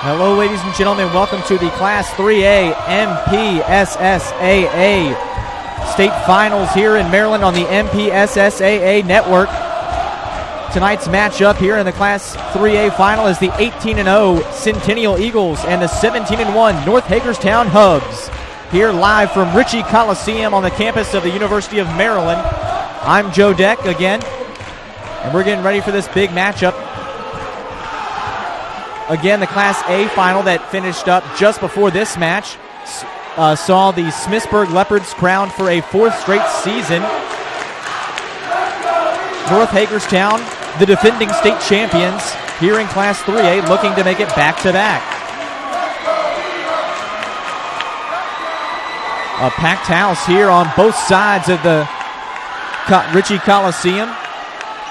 Hello, ladies and gentlemen. Welcome to the Class 3A MPSSAA State Finals here in Maryland on the MPSSAA Network. Tonight's matchup here in the Class 3A Final is the 18-0 Centennial Eagles and the 17-1 North Hagerstown Hubs. Here live from Ritchie Coliseum on the campus of the University of Maryland. I'm Joe Deck again, and we're getting ready for this big matchup. Again, the Class A final that finished up just before this match saw the Smithsburg Leopards crowned for a fourth straight season. North Hagerstown, the defending state champions, here in Class 3A, looking to make it back-to-back. A packed house here on both sides of the Ritchie Coliseum.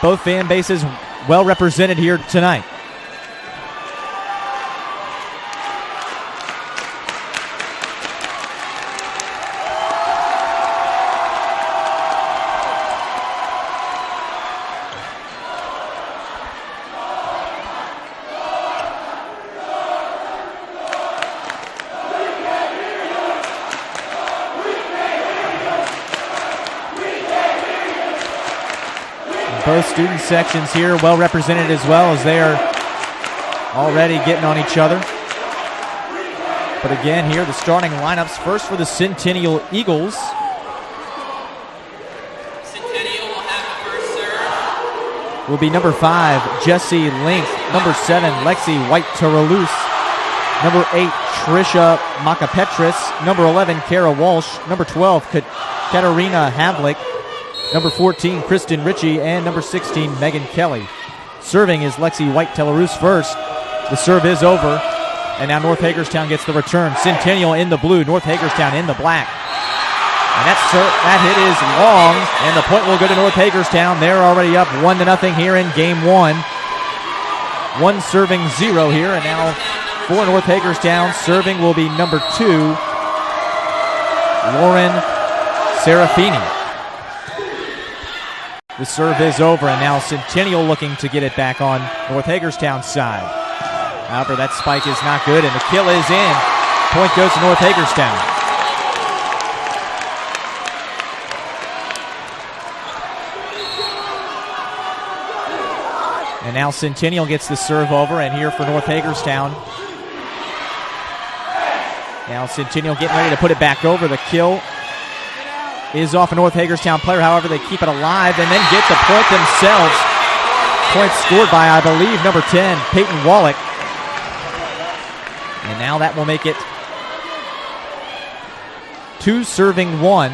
Both fan bases well represented here tonight. Both student sections here well represented as well, as they are already getting on each other. But again, here the starting lineups. First for the Centennial Eagles. Centennial will have the first serve. Will be number 5, Jessie Link. Number 7, Lexi White-Taralus. Number 8, Trisha Makapetris. Number 11, Kara Walsh. Number 12, Katarina Havlik. Number 14, Kristen Ritchie, and number 16, Megan Kelly. Serving is Lexi White-Taralus first. The serve is over, and now North Hagerstown gets the return. Centennial in the blue, North Hagerstown in the black. And that hit is long, and the point will go to North Hagerstown. They're already up 1-0 here in game one. 1 serving 0 here, and now for North Hagerstown, serving will be number 2, Lauren Serafini. The serve is over, and now Centennial looking to get it back on North Hagerstown's side. However, that spike is not good, and the kill is in. Point goes to North Hagerstown. And now Centennial gets the serve over, and here for North Hagerstown. Now Centennial getting ready to put it back over. The kill is off a North Hagerstown player. However, they keep it alive and then get the point themselves. Point scored by, I believe, number 10, Peyton Wallach. And now that will make it 2 serving 1.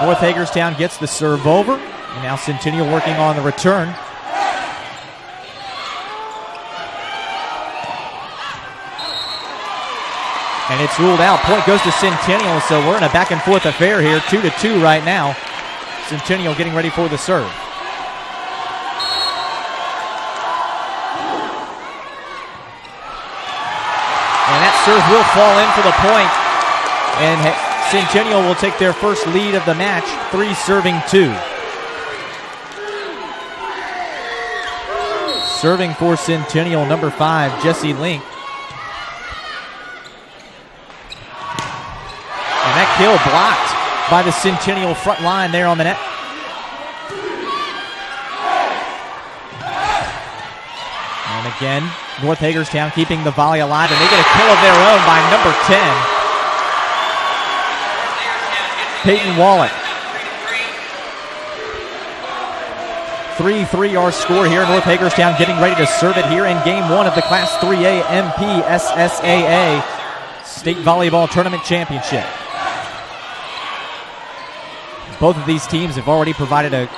North Hagerstown gets the serve over, and now Centennial working on the return. And it's ruled out. Point goes to Centennial, so we're in a back-and-forth affair here, 2-2 right now. Centennial getting ready for the serve. And that serve will fall in for the point. And Centennial will take their first lead of the match, 3 serving 2. Serving for Centennial, number 5, Jessie Link. That kill blocked by the Centennial front line there on the net. And again, North Hagerstown keeping the volley alive, and they get a kill of their own by number 10, Peyton Wallach. 3-3 our score here. North Hagerstown getting ready to serve it here in game 1 of the Class 3A MPSSAA State Volleyball Tournament Championship. Both of these teams have already provided a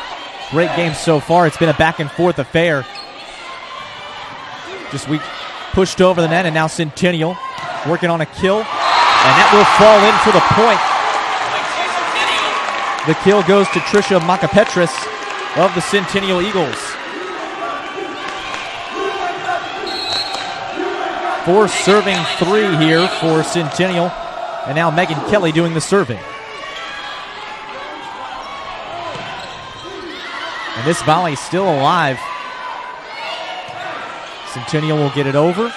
great game so far. It's been a back-and-forth affair. Just we pushed over the net, and now Centennial working on a kill. And that will fall in for the point. The kill goes to Trisha Makapetris of the Centennial Eagles. 4 serving 3 here for Centennial. And now Megan Kelly doing the serving. And this volley still alive. Centennial will get it over.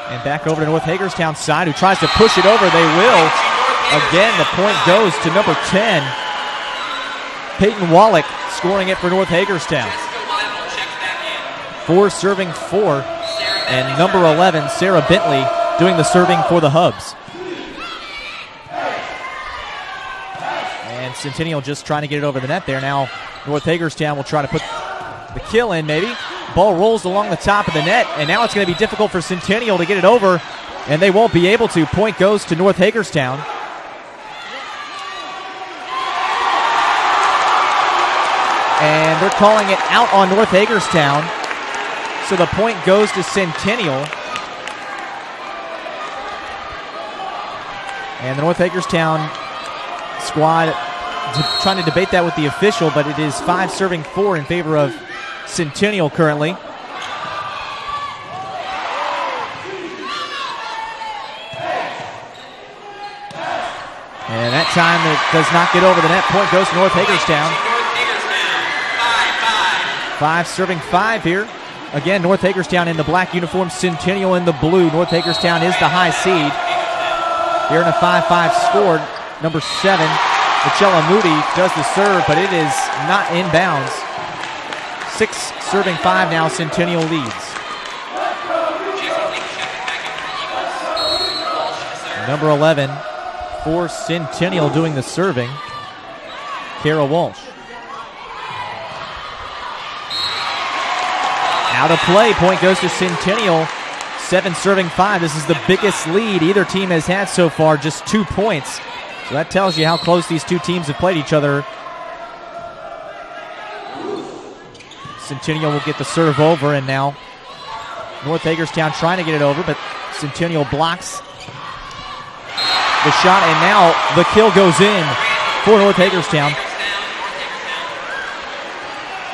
And back over to North Hagerstown's side, who tries to push it over. They will. Again, the point goes to number 10, Peyton Wallach, scoring it for North Hagerstown. 4 serving 4. And number 11, Sarah Bentley, doing the serving for the Hubs. And Centennial just trying to get it over the net there. Now North Hagerstown will try to put the kill in, maybe. Ball rolls along the top of the net, and now it's going to be difficult for Centennial to get it over, and they won't be able to. Point goes to North Hagerstown. And they're calling it out on North Hagerstown. So the point goes to Centennial. And the North Hagerstown squad trying to debate that with the official, but it is 5 serving 4 in favor of Centennial currently. And that time it does not get over the net. Point goes to North Hagerstown. 5 serving 5 here. Again, North Hagerstown in the black uniform, Centennial in the blue. North Hagerstown is the high seed. Here in a 5-5 score, number 7, Michelle Moody does the serve, but it is not in bounds. 6 serving 5 now, Centennial leads. Number 11 for Centennial doing the serving, Kara Walsh. Out of play, point goes to Centennial. 7 serving 5. This is the biggest lead either team has had so far, just 2 points. So that tells you how close these two teams have played each other. Centennial will get the serve over, and now North Hagerstown trying to get it over, but Centennial blocks the shot, and now the kill goes in for North Hagerstown.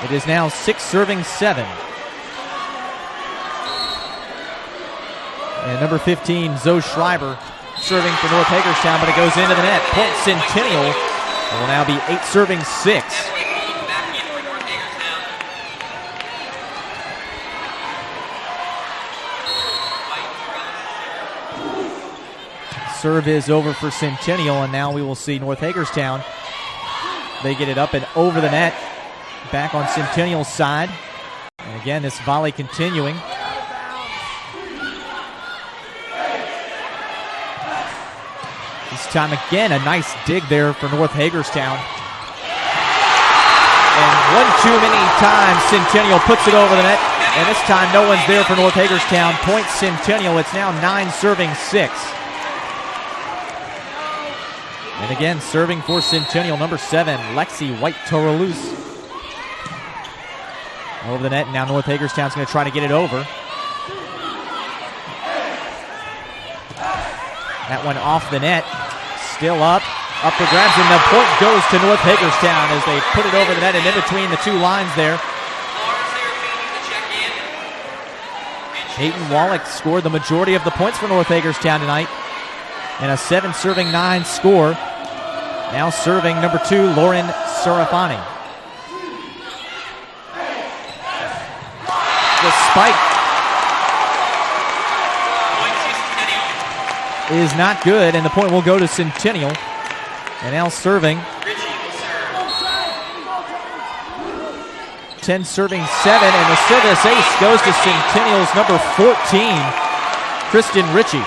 It is now 6 serving 7. And number 15, Zoe Schreiber, serving for North Hagerstown, but it goes into the net. Point Centennial. It will now be 8 serving 6. Serve is over for Centennial, and now we will see North Hagerstown. They get it up and over the net. Back on Centennial's side. And again, this volley continuing. This time again, a nice dig there for North Hagerstown. And one too many times, Centennial puts it over the net. And this time, no one's there for North Hagerstown. Point Centennial. It's now 9 serving 6. And again, serving for Centennial, number 7, Lexi White-Toralus. Over the net, and now North Hagerstown's going to try to get it over. That one off the net. Still up for grabs, and the point goes to North Hagerstown as they put it over the net and in between the two lines there. Peyton Wallach scored the majority of the points for North Hagerstown tonight. And a 7 serving 9 score. Now serving number 2, Lauren Sarafani. The spike is not good, and the point will go to Centennial. And now serving. 10 serving 7, and the service ace goes to Centennial's number 14, Kristen Ritchie.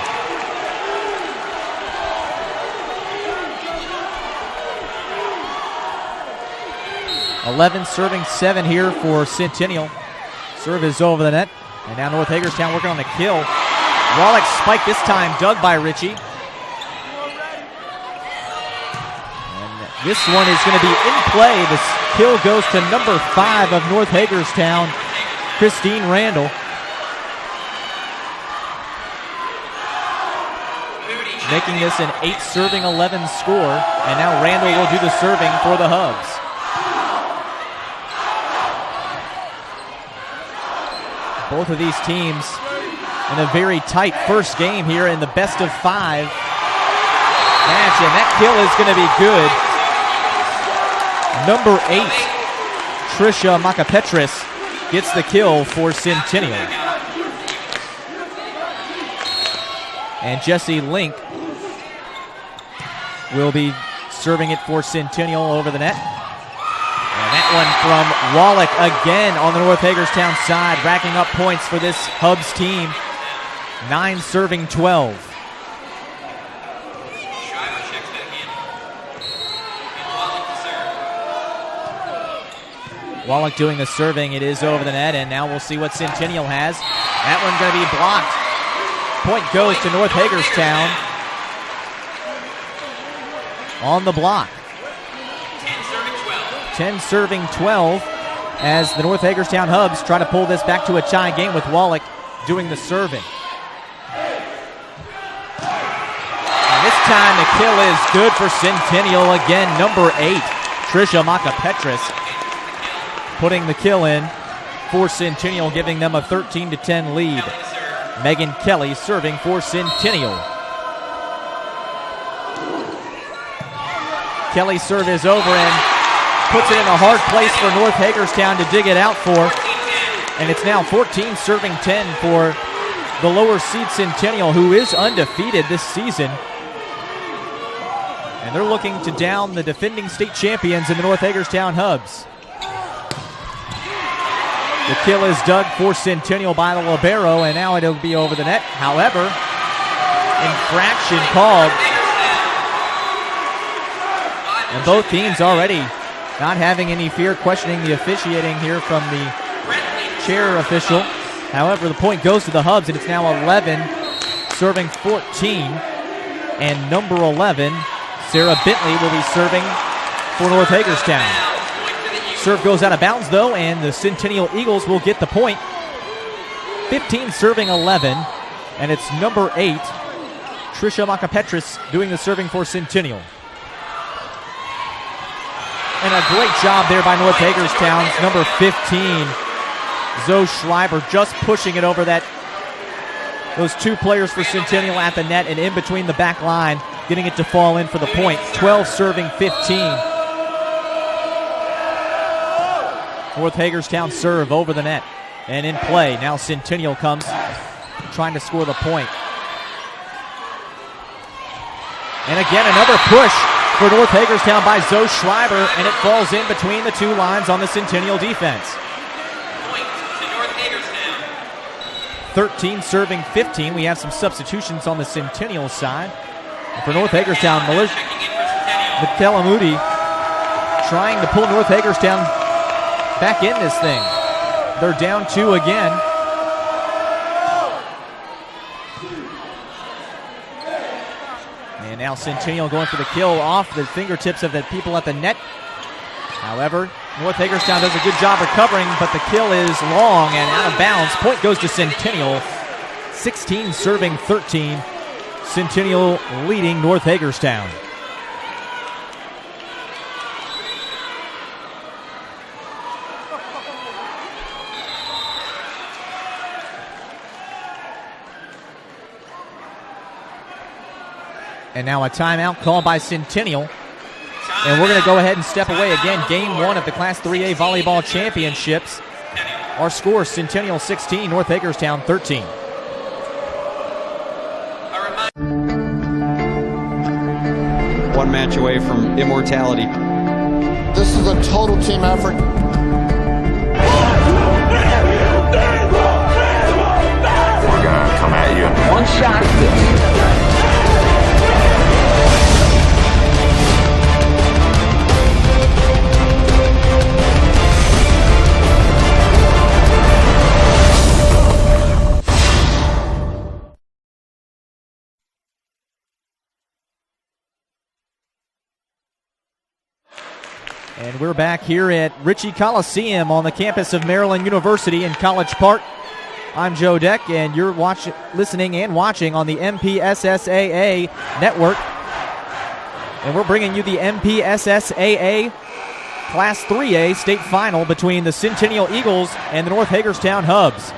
.11 serving 7 here for Centennial. Serve is over the net. And now North Hagerstown working on the kill. Wallach spike this time, dug by Ritchie. And this one is going to be in play. The kill goes to number 5 of North Hagerstown, Christine Randall. Making this an 8 serving 11 score. And now Randall will do the serving for the Hubs. Both of these teams in a very tight first game here in the best of 5 match, and that kill is going to be good. Number 8, Trisha Macapetris gets the kill for Centennial. And Jesse Link will be serving it for Centennial over the net. And that one from Wallach again on the North Hagerstown side, racking up points for this Hubs team. 9 serving 12. Wallach doing the serving. It is over the net, and now we'll see what Centennial has. That one's going to be blocked. Point goes to North Hagerstown on the block. 10 serving 12 as the North Hagerstown Hubs try to pull this back to a tie game with Wallach doing the serving. And this time the kill is good for Centennial again. Number 8, Trisha Makapetris, putting the kill in for Centennial, giving them a 13-10 lead. Megan Kelly serving for Centennial. Kelly's serve is over and puts it in a hard place for North Hagerstown to dig it out for. And it's now 14 serving 10 for the lower seed Centennial, who is undefeated this season. And they're looking to down the defending state champions in the North Hagerstown Hubs. The kill is dug for Centennial by the libero, and now it'll be over the net. However, infraction called. And both teams already not having any fear, questioning the officiating here from the chair official. However, the point goes to the Hubs, and it's now 11 serving 14. And number 11, Sarah Bentley, will be serving for North Hagerstown. Serve goes out of bounds, though, and the Centennial Eagles will get the point. 15 serving 11, and it's number 8, Trisha Makapetris, doing the serving for Centennial. And a great job there by North Hagerstown's number 15, Zoe Schreiber, just pushing it over those 2 players for Centennial at the net and in between the back line, getting it to fall in for the point. 12 serving 15. North Hagerstown serve over the net and in play. Now Centennial comes trying to score the point. And again, another push for North Hagerstown by Zoe Schreiber, and it falls in between the 2 lines on the Centennial defense. Point to North Hagerstown. 13 serving 15. We have some substitutions on the Centennial side. And for North Hagerstown, Michaela Moody trying to pull North Hagerstown back in this thing. They're down 2 again. And now Centennial going for the kill off the fingertips of the people at the net. However, North Hagerstown does a good job recovering, but the kill is long and out of bounds. Point goes to Centennial. 16 serving 13. Centennial leading North Hagerstown. And now a timeout called by Centennial. And we're going to go ahead and step away again. Game 1 of the Class 3A Volleyball Championships. Our score, Centennial 16, North Hagerstown 13. One match away from immortality. This is a total team effort. We're going to come at you. One shot at this. And we're back here at Ritchie Coliseum on the campus of Maryland University in College Park. I'm Joe Deck, and you're listening and watching on the MPSSAA network. And we're bringing you the MPSSAA Class 3A state final between the Centennial Eagles and the North Hagerstown Hubs.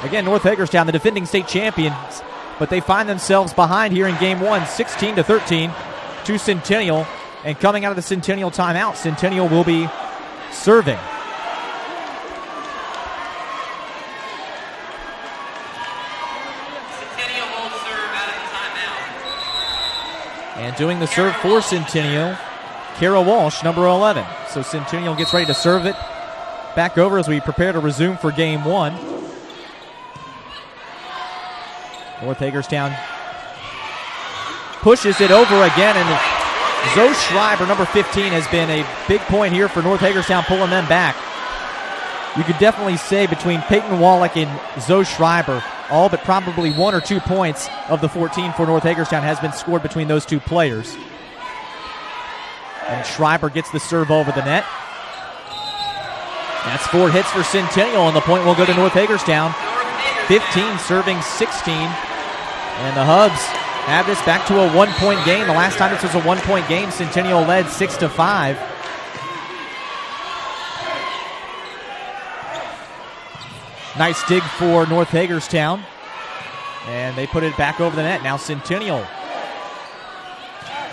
Again, North Hagerstown, the defending state champions, but they find themselves behind here in Game 1, 16-13 to Centennial. And coming out of the Centennial timeout, Centennial will be serving. And doing the serve for Centennial, Kara Walsh, number 11. So Centennial gets ready to serve it back over as we prepare to resume for game one. North Hagerstown pushes it over again, and Zoe Schreiber, number 15, has been a big point here for North Hagerstown, pulling them back. You could definitely say between Peyton Wallach and Zoe Schreiber, all but probably 1 or 2 points of the 14 for North Hagerstown has been scored between those two players. And Schreiber gets the serve over the net. That's 4 hits for Centennial, and the point will go to North Hagerstown. 15 serving 16. And the Hubs have this back to a 1-point game. The last time this was a 1-point game, Centennial led 6-5. Nice dig for North Hagerstown. And they put it back over the net. Now Centennial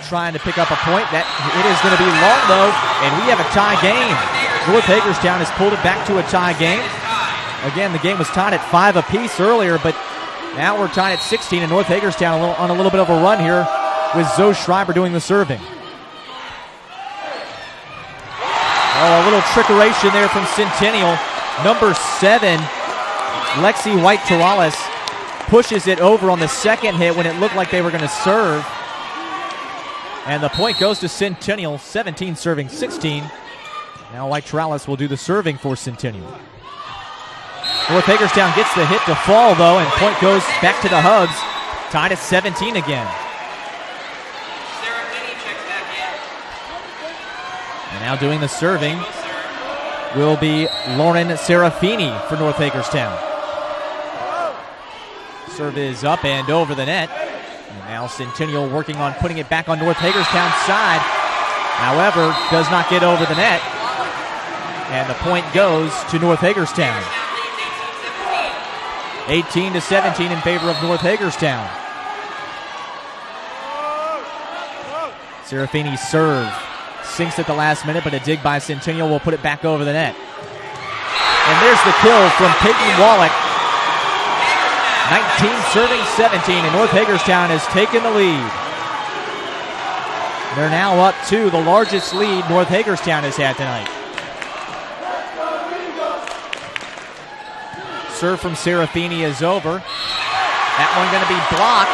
trying to pick up a point. That it is going to be long, though, and we have a tie game. North Hagerstown has pulled it back to a tie game. Again, the game was tied at 5 apiece earlier, but now we're tied at 16, and North Hagerstown on a little bit of a run here with Zoe Schreiber doing the serving. Oh, a little trickeration there from Centennial. Number 7, Lexi White-Torales, pushes it over on the second hit when it looked like they were going to serve. And the point goes to Centennial, 17 serving 16. Now White-Torales will do the serving for Centennial. North Hagerstown gets the hit to fall, though, and point goes back to the Hubs, tied at 17 again. And now doing the serving will be Lauren Serafini for North Hagerstown. Serve is up and over the net. And now Centennial working on putting it back on North Hagerstown's side. However, does not get over the net. And the point goes to North Hagerstown. 18-17 in favor of North Hagerstown. Serafini's serve sinks at the last minute, but a dig by Centennial will put it back over the net. And there's the kill from Peyton Wallach. 19 serving 17, and North Hagerstown has taken the lead. They're now up to the largest lead North Hagerstown has had tonight. Serve from Serafini is over. That one going to be blocked,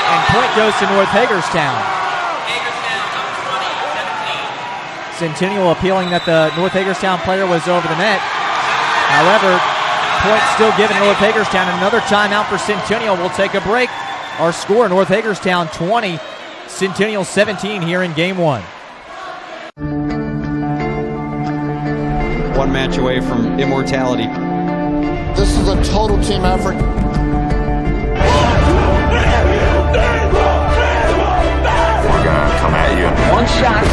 and point goes to North Hagerstown. Centennial appealing that the North Hagerstown player was over the net. However, point still given to North Hagerstown. Another timeout for Centennial. We'll take a break. Our score, North Hagerstown 20, Centennial 17 here in game one. One match away from immortality. This is a total team effort. We're gonna come at you. One shot.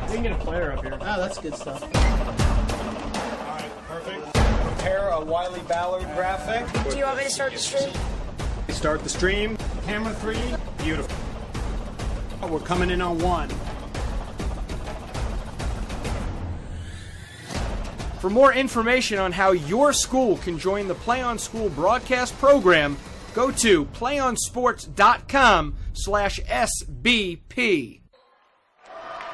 We can get a player up here. Oh, that's good stuff. All right, perfect. Prepare a Wiley Ballard graphic. Do you want me to start the stream? Start the stream. Camera 3. Beautiful. We're coming in on 1. For more information on how your school can join the Play On School broadcast program, go to playonsports.com/SBP.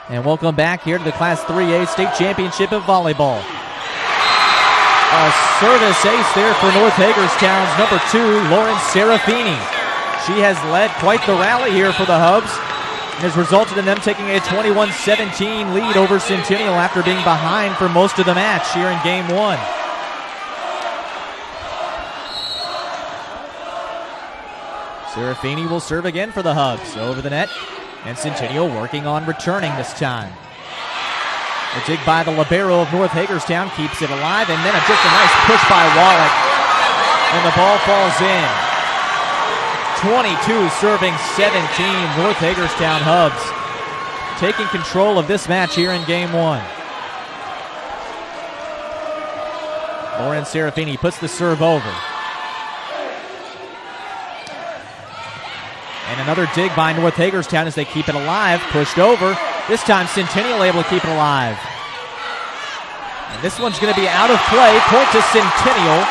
And welcome back here to the Class 3A State Championship of Volleyball. A service ace there for North Hagerstown's number 2, Lauren Serafini. She has led quite the rally here for the Hubs and has resulted in them taking a 21-17 lead over Centennial after being behind for most of the match here in game one. Serafini will serve again for the Hubs over the net. And Centennial working on returning this time. A dig by the libero of North Hagerstown keeps it alive, and then just a nice push by Wallach. And the ball falls in. 22 serving 17. North Hagerstown Hubs taking control of this match here in game one. Lauren Serafini puts the serve over. And another dig by North Hagerstown as they keep it alive. Pushed over. This time Centennial able to keep it alive. And this one's going to be out of play. Point to Centennial.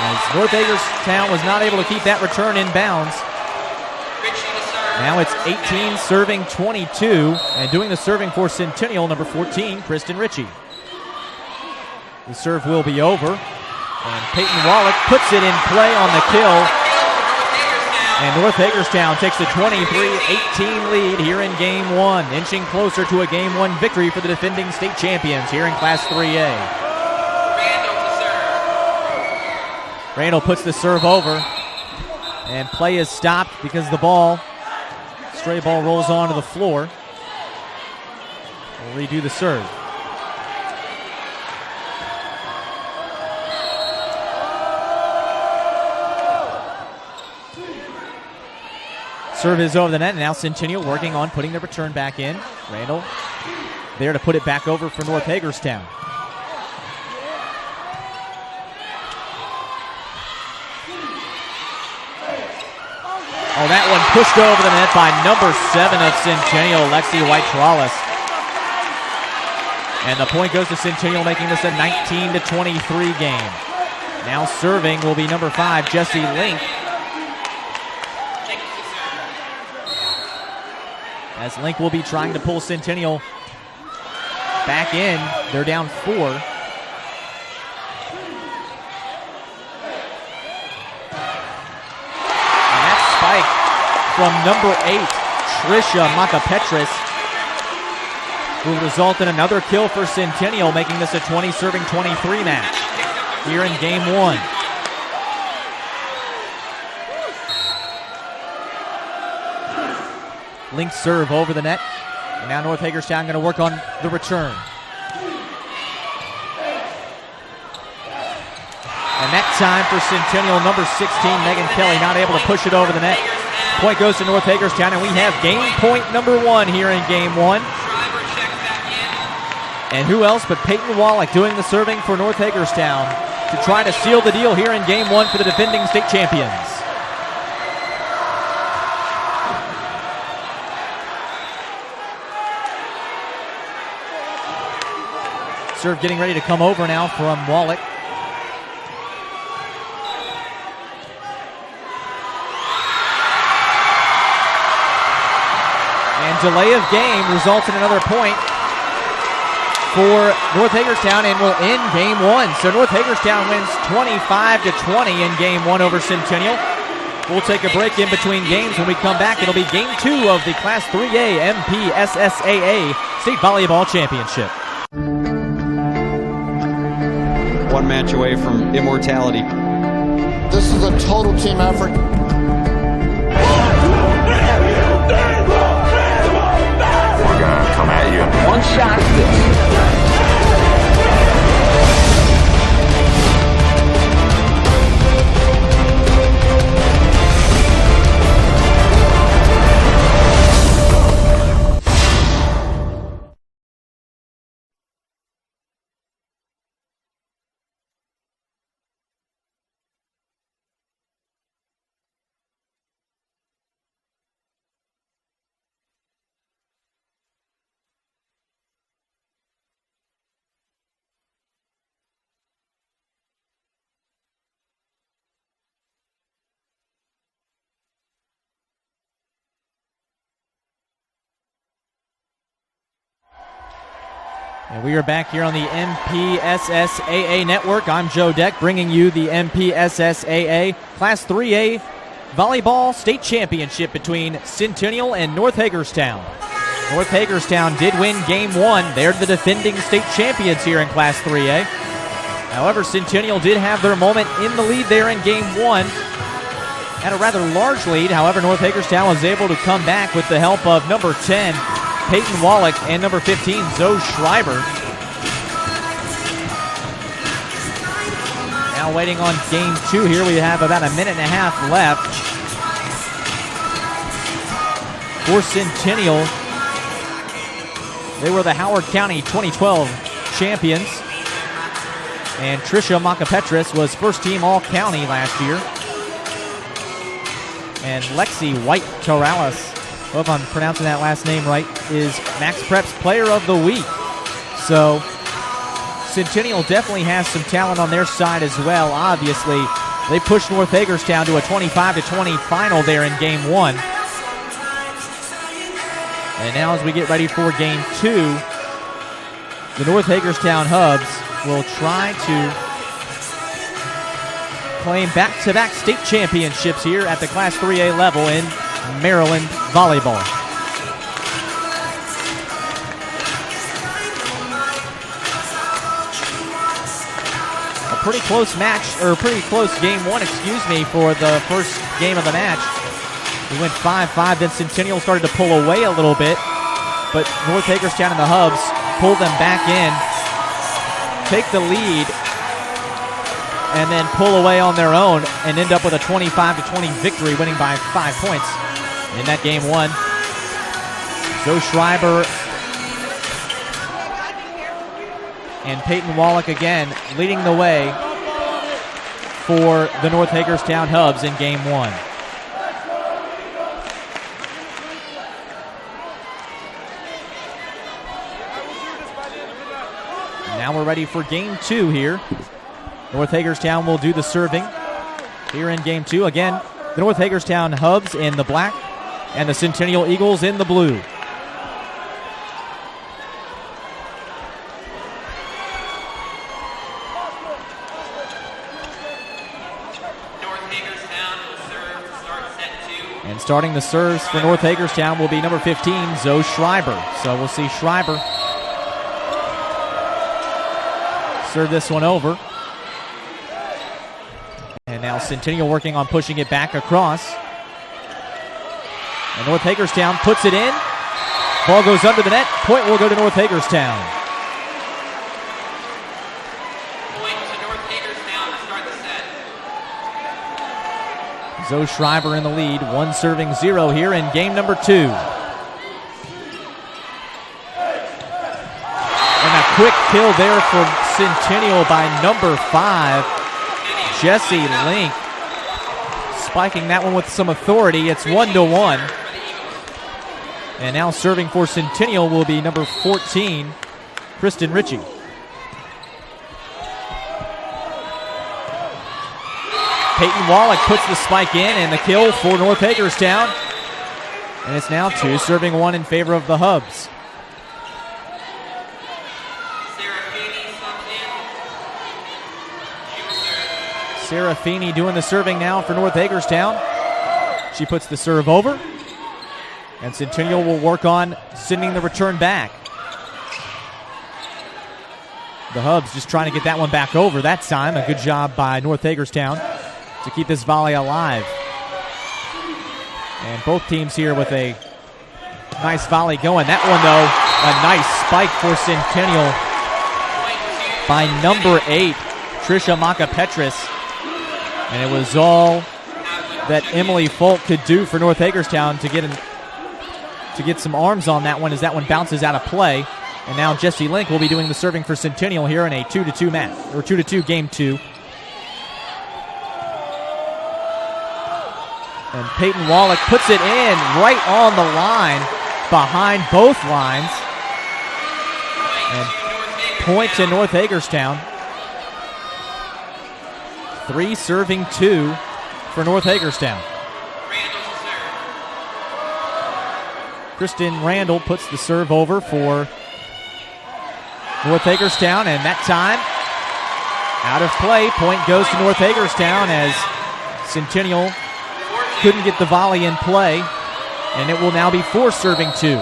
As North Hagerstown was not able to keep that return in bounds. Now it's 18 serving 22. And doing the serving for Centennial, number 14, Kristen Ritchie. The serve will be over. And Peyton Wallach puts it in play on the kill. And North Hagerstown takes a 23-18 lead here in Game 1, inching closer to a Game 1 victory for the defending state champions here in Class 3A. Randall puts the serve over, and play is stopped because the stray ball rolls onto the floor. We'll redo the serve. Serve is over the net, and now Centennial working on putting the return back in. Randall there to put it back over for North Hagerstown. Oh, that one pushed over the net by number 7 of Centennial, Lexi White-Trollis. And the point goes to Centennial, making this a 19-23 game. Now serving will be number 5, Jessie Link. As Link will be trying to pull Centennial back in. They're down 4. And that spike from number 8, Trisha Macapetris, will result in another kill for Centennial, making this a 20-serving 23 match here in Game 1. Link serve over the net. And now North Hagerstown going to work on the return. And that time for Centennial, number 16, Megan Kelly, not able to push it over the net. Point goes to North Hagerstown, and we have game point number 1 here in Game 1. And who else but Peyton Wallach doing the serving for North Hagerstown to try to seal the deal here in Game 1 for the defending state champions. Serve getting ready to come over now from Wallach. And delay of game results in another point for North Hagerstown and will end Game 1. So North Hagerstown wins 25-20 in Game 1 over Centennial. We'll take a break in between games. When we come back, it'll be Game 2 of the Class 3A MPSSAA State Volleyball Championship. One match away from immortality. This is a total team effort. We're gonna come at you. One shot at this. And we are back here on the MPSSAA network. I'm Joe Deck, bringing you the MPSSAA Class 3A Volleyball State Championship between Centennial and North Hagerstown. North Hagerstown did win Game 1. They're the defending state champions here in Class 3A. However, Centennial did have their moment in the lead there in Game 1. Had a rather large lead. However, North Hagerstown was able to come back with the help of number 10, Peyton Wallach, and number 15, Zoe Schreiber. Now waiting on Game 2 here. We have about a minute and a half left. For Centennial, they were the Howard County 2012 champions. And Trisha Macapetris was first team All-County last year. And Lexi White-Torales, hope I'm pronouncing that last name right, is Max Prep's Player of the Week. So Centennial definitely has some talent on their side as well. Obviously, they pushed North Hagerstown to a 25-20 final there in Game 1. And now as we get ready for Game 2, the North Hagerstown Hubs will try to claim back-to-back state championships here at the Class 3A level in Maryland volleyball. A pretty close match, or pretty close Game 1, for the first game of the match. We went 5-5, then Centennial started to pull away a little bit, but North Hagerstown and the Hubs pull them back in, take the lead, and then pull away on their own and end up with a 25-20 victory, winning by 5 points in that Game 1. Zoe Schreiber and Peyton Wallach again leading the way for the North Hagerstown Hubs in Game 1. Now we're ready for Game 2 here. North Hagerstown will do the serving here in Game 2. Again, the North Hagerstown Hubs in the black and the Centennial Eagles in the blue. North Hagerstown will serve to start set 2. And starting the serves for North Hagerstown will be number 15, Zoe Schreiber. So we'll see Schreiber serve this one over. And now Centennial working on pushing it back across. And North Hagerstown puts it in. Ball goes under the net. Point will go to North Hagerstown. Point to North Hagerstown to start the set. Zoe Schreiber in the lead. 1-0 here in game number 2. And a quick kill there for Centennial by number 5, Jesse Link. Spiking that one with some authority. It's 1-1. And now serving for Centennial will be number 14, Kristen Ritchie. Peyton Wallach puts the spike in and the kill for North Hagerstown. And it's now 2, serving 1 in favor of the Hubs. Sarah Feeney doing the serving now for North Hagerstown. She puts the serve over. And Centennial will work on sending the return back. The Hubs just trying to get that one back over that time. A good job by North Hagerstown to keep this volley alive. And both teams here with a nice volley going. That one, though, a nice spike for Centennial by number 8, Trisha Makapetris. And it was all that Emily Folk could do for North Hagerstown to get some arms on that one as that one bounces out of play. And now Jesse Link will be doing the serving for Centennial here in a 2-2 match, or 2-2 game 2. And Peyton Wallach puts it in right on the line, behind both lines. And point to North Hagerstown. 3 serving 2 for North Hagerstown. Kristen Randall puts the serve over for North Hagerstown, and that time out of play. Point goes to North Hagerstown as Centennial couldn't get the volley in play, and it will now be 4 serving 2.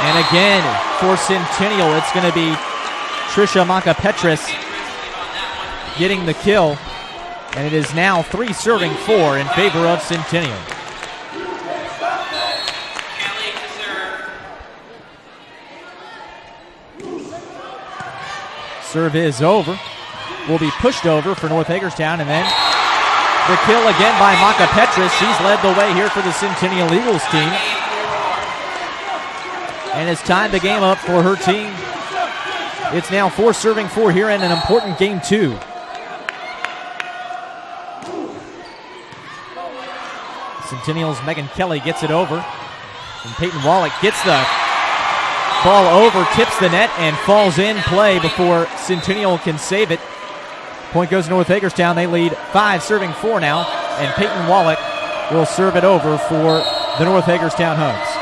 And again, for Centennial, it's going to be Trisha Makapetris getting the kill. And it is now 3 serving 4 in favor of Centennial. Serve is over. Will be pushed over for North Hagerstown, and then the kill again by Makapetris. She's led the way here for the Centennial Eagles team. And it's tied the game up for her team. It's now 4 serving 4 here in an important game 2. Centennial's Megan Kelly gets it over. And Peyton Wallach gets the ball over, tips the net, and falls in play before Centennial can save it. Point goes to North Hagerstown. They lead 5 serving 4 now. And Peyton Wallach will serve it over for the North Hagerstown Hugs.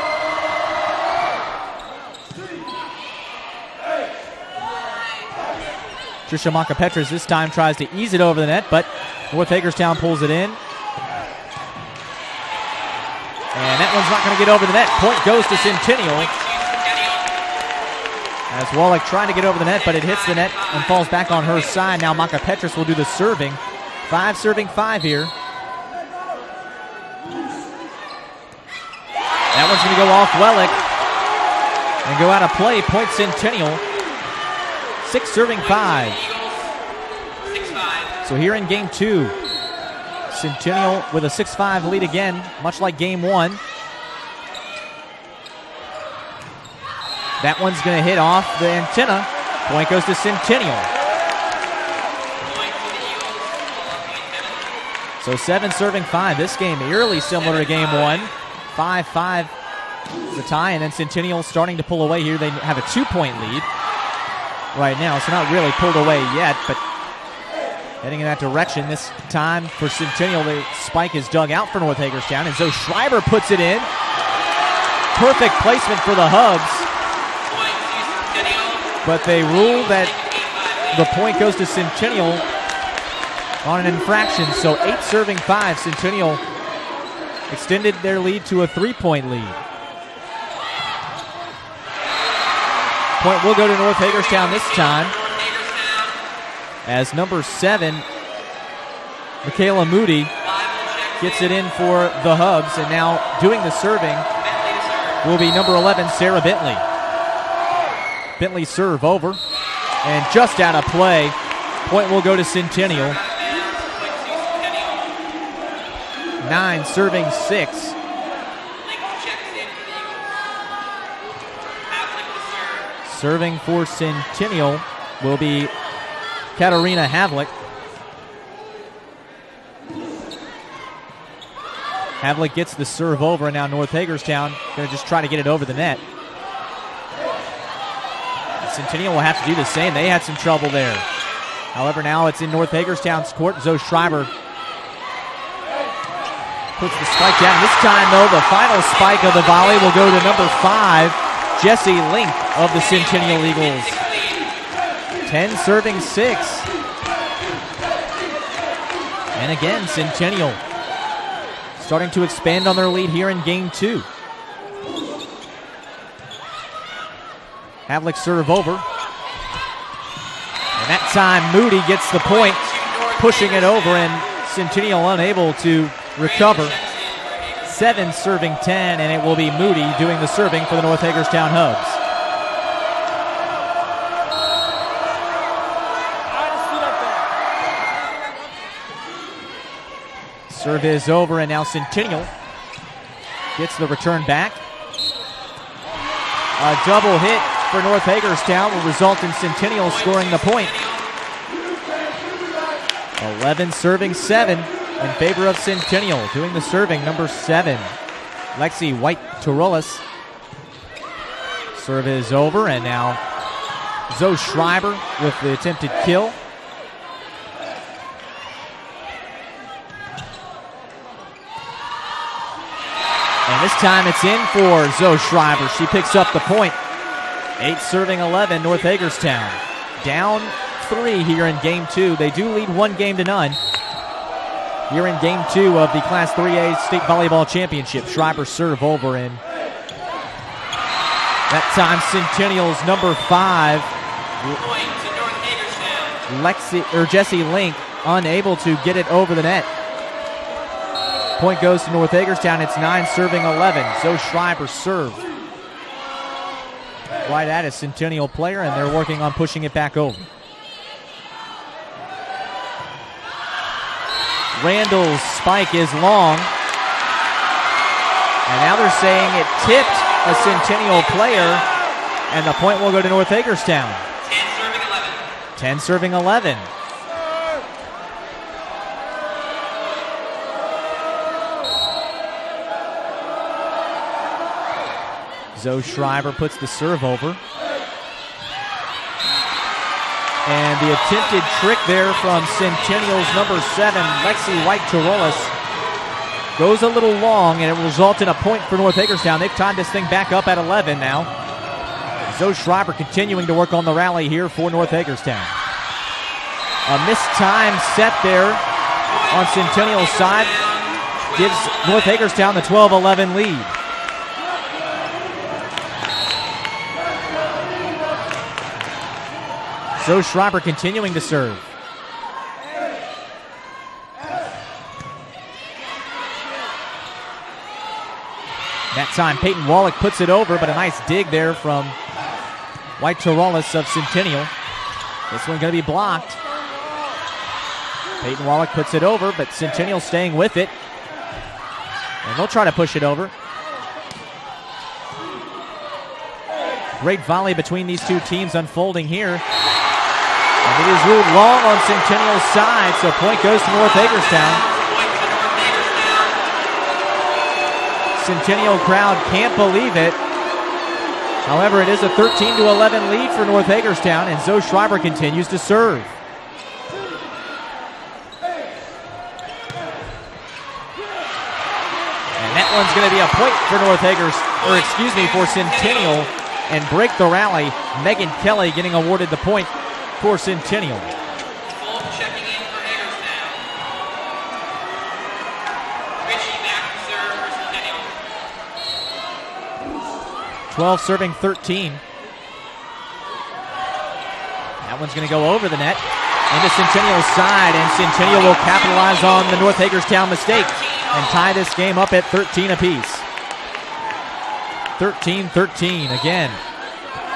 Trisha Makapetras this time tries to ease it over the net, but North Hagerstown pulls it in. And that one's not going to get over the net. Point goes to Centennial. As Wallach trying to get over the net, but it hits the net and falls back on her side. Now Makapetras will do the serving. 5 serving 5 here. That one's going to go off Wellick and go out of play. Point Centennial. 6 serving 5. So here in game 2, Centennial with a 6-5 lead again, much like game 1. That one's going to hit off the antenna. Point goes to Centennial. So 7 serving 5. This game eerily similar to game 1. 5-5 the tie, and then Centennial starting to pull away here. They have a 2-point lead right now, so not really pulled away yet, but heading in that direction. This time for Centennial, the spike is dug out for North Hagerstown, and Zoe Schreiber puts it in. Perfect placement for the Hugs, but they rule that the point goes to Centennial on an infraction. So 8 serving 5. Centennial extended their lead to a 3-point lead. Point will go to North Hagerstown this time, as number 7, Michaela Moody, gets it in for the Hugs, and now doing the serving will be number 11, Sarah Bentley. Bentley serve over, and just out of play. Point will go to Centennial. 9 serving 6. Serving for Centennial will be Katarina Havlik. Havlik gets the serve over, and now North Hagerstown going to just try to get it over the net. Centennial will have to do the same. They had some trouble there. However, now it's in North Hagerstown's court. Zoe Schreiber puts the spike down. This time, though, the final spike of the volley will go to number 5, Jessie Link of the Centennial Eagles. 10 serving 6. And again, Centennial starting to expand on their lead here in game 2. Havlik serve over. And that time Moody gets the point, pushing it over, and Centennial unable to recover. 7 serving 10, and it will be Moody doing the serving for the North Hagerstown Hugs. Serve is over, and now Centennial gets the return back. A double hit for North Hagerstown will result in Centennial scoring the point. 11 serving 7 in favor of Centennial. Doing the serving, number 7, Lexi White-Turulis. Serve is over, and now Zoe Schreiber with the attempted kill. And this time it's in for Zoe Schreiber. She picks up the point. 8 serving 11, North Hagerstown. Down 3 here in game 2. They do lead 1-0 here in game 2 of the Class 3A State Volleyball Championship. Schreiber serve over, and that time Centennial's number 5, Jessie Link, unable to get it over the net. Point goes to North Hagerstown. It's 9 serving 11. Zoe Schreiber serve right at a Centennial player, and they're working on pushing it back over. Randall's spike is long, and now they're saying it tipped a Centennial player, and the point will go to North Hagerstown. 10 10 serving 11. Zoe Schreiber puts the serve over. And the attempted trick there from Centennial's number 7, Lexi White-Tarolas, goes a little long, and it will result in a point for North Hagerstown. They've tied this thing back up at 11 now. Zoe Schreiber continuing to work on the rally here for North Hagerstown. A mistimed set there on Centennial's side gives North Hagerstown the 12-11 lead. Zoe Schreiber continuing to serve. That time Peyton Wallach puts it over, but a nice dig there from White-Tarolas of Centennial. This one going to be blocked. Peyton Wallach puts it over, but Centennial staying with it. And they'll try to push it over. Great volley between these two teams unfolding here. And it is ruled long on Centennial's side, so point goes to North Hagerstown. Centennial crowd can't believe it. However, it is a 13-11 lead for North Hagerstown, and Zoe Schreiber continues to serve. And that one's going to be a point for for Centennial, and break the rally. Megan Kelly getting awarded the point for Centennial. Full checking in for Hagerstown. Ritchie back to serve for Centennial. 12 serving 13. That one's going to go over the net into Centennial's side, and Centennial will capitalize on the North Hagerstown mistake and tie this game up at 13 apiece. 13-13 again.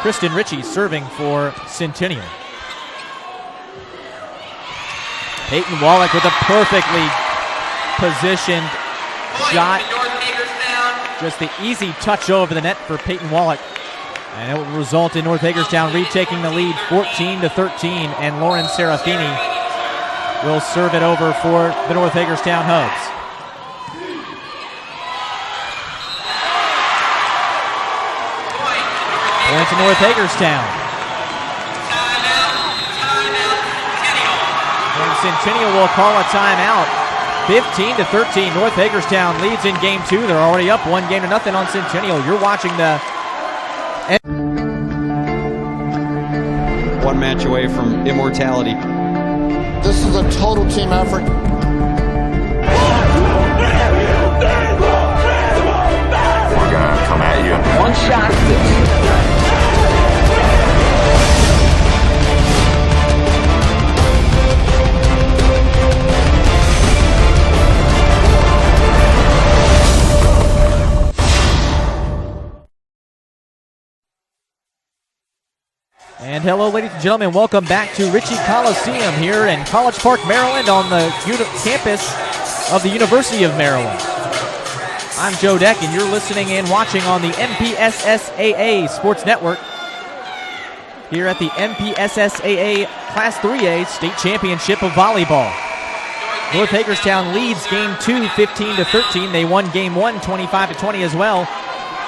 Kristen Ritchie serving for Centennial. Peyton Wallach with a perfectly positioned shot. Just the easy touch over the net for Peyton Wallach. And it will result in North Hagerstown retaking the lead 14-13, and Lauren Serafini will serve it over for the North Hagerstown Hubs. Point to North Hagerstown. And Centennial will call a timeout. 15-13. North Hagerstown leads in game 2. They're already up 1-0 on Centennial. You're watching the... One match away from immortality. This is a total team effort. We're gonna come at you. One shot at this. And hello, ladies and gentlemen. Welcome back to Ritchie Coliseum here in College Park, Maryland, on the campus of the University of Maryland. I'm Joe Deck, and you're listening and watching on the MPSSAA Sports Network here at the MPSSAA Class 3A State Championship of Volleyball. North Hagerstown leads Game 2 15-13. They won Game 1 25-20 as well,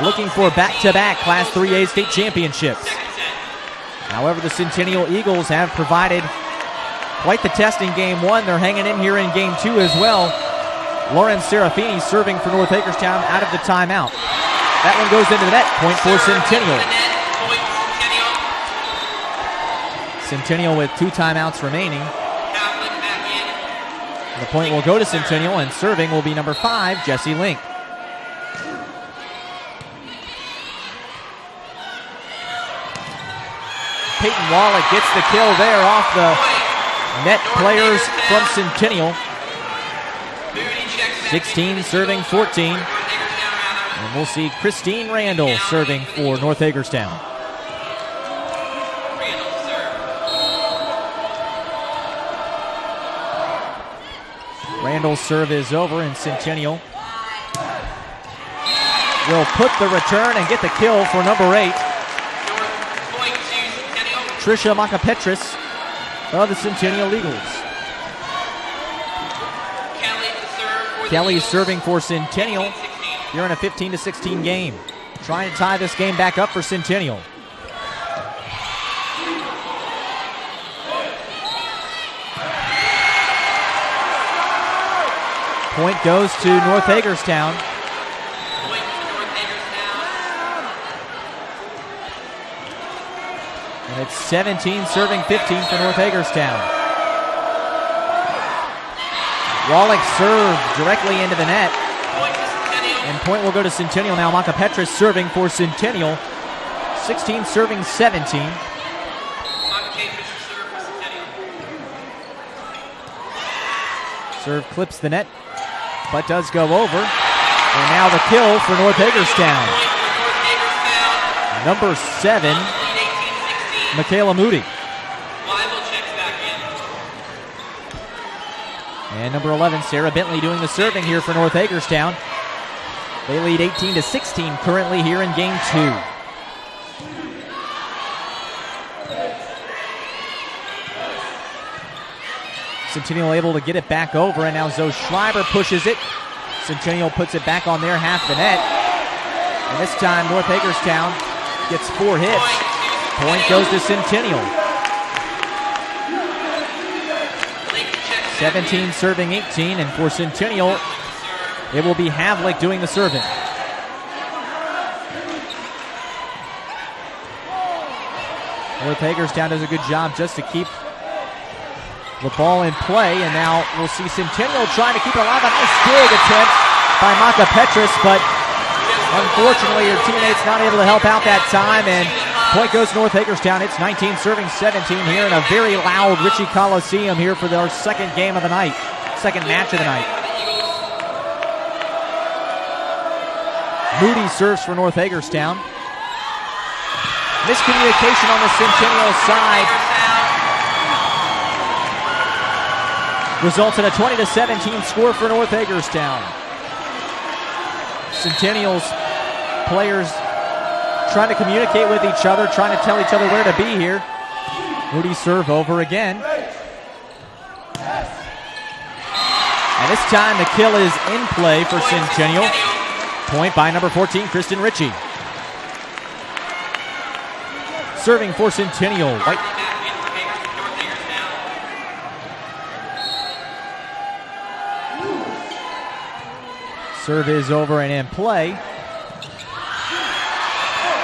looking for back-to-back Class 3A State Championships. However, the Centennial Eagles have provided quite the test in Game 1. They're hanging in here in Game 2 as well. Lauren Serafini serving for North Hagerstown out of the timeout. That one goes into the net. Point for Centennial. Centennial with 2 timeouts remaining. The point will go to Centennial, and serving will be number 5, Jessie Link. Peyton Wallach gets the kill there off the net players from Centennial. 16 serving 14. And we'll see Christine Randall serving for North Hagerstown. Randall's serve is over, and Centennial will put the return and get the kill for number 8. Trisha Makapetris of the Centennial Eagles. Kelly serving for Centennial here in a 15-16 game. Trying to tie this game back up for Centennial. Point goes to North Hagerstown. And it's 17 serving 15 for North Hagerstown. Wallach served directly into the net. And point will go to Centennial now. Macapetris serving for Centennial. 16 serving 17. Serve clips the net, but does go over. And now the kill for North Hagerstown. Number 7, Michaela Moody. And number 11, Sarah Bentley doing the serving here for North Hagerstown. They lead 18-16 currently here in game 2. Centennial able to get it back over, and now Zoe Schreiber pushes it. Centennial puts it back on their half the net. And this time North Hagerstown gets 4 hits. Point goes to Centennial. 17 serving 18, and for Centennial, it will be Havlik doing the serving. North Hagerstown does a good job just to keep the ball in play, and now we'll see Centennial trying to keep it alive. A nice dig attempt by Macapetris, but unfortunately her teammates not able to help out that time, and point goes to North Hagerstown. It's 19 serving 17 here in a very loud Ritchie Coliseum here for our second game of the night, second match of the night. Moody serves for North Hagerstown. Miscommunication on the Centennial side results in a 20-17 score for North Hagerstown. Centennial's players trying to communicate with each other, trying to tell each other where to be here. Moody serve over again. And this time the kill is in play for Centennial. Point by number 14, Kristen Ritchie. Serving for Centennial, White. Serve is over and in play.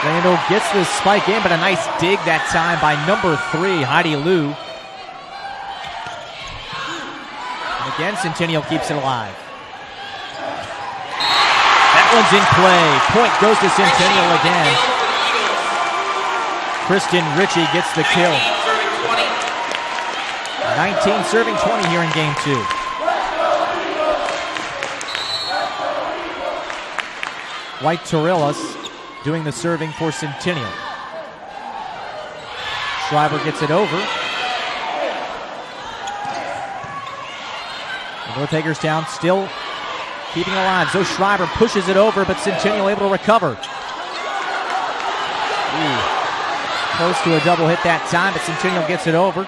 Randall gets this spike in, but a nice dig that time by number 3, Heidi Liu. And again, Centennial keeps it alive. That one's in play. Point goes to Centennial again. Kristen Ritchie gets the kill. 19 serving 20 here in game 2. White Torellas doing the serving for Centennial. Schreiber gets it over. And North Hagerstown still keeping it alive. So Schreiber pushes it over, but Centennial able to recover. Close to a double hit that time, but Centennial gets it over.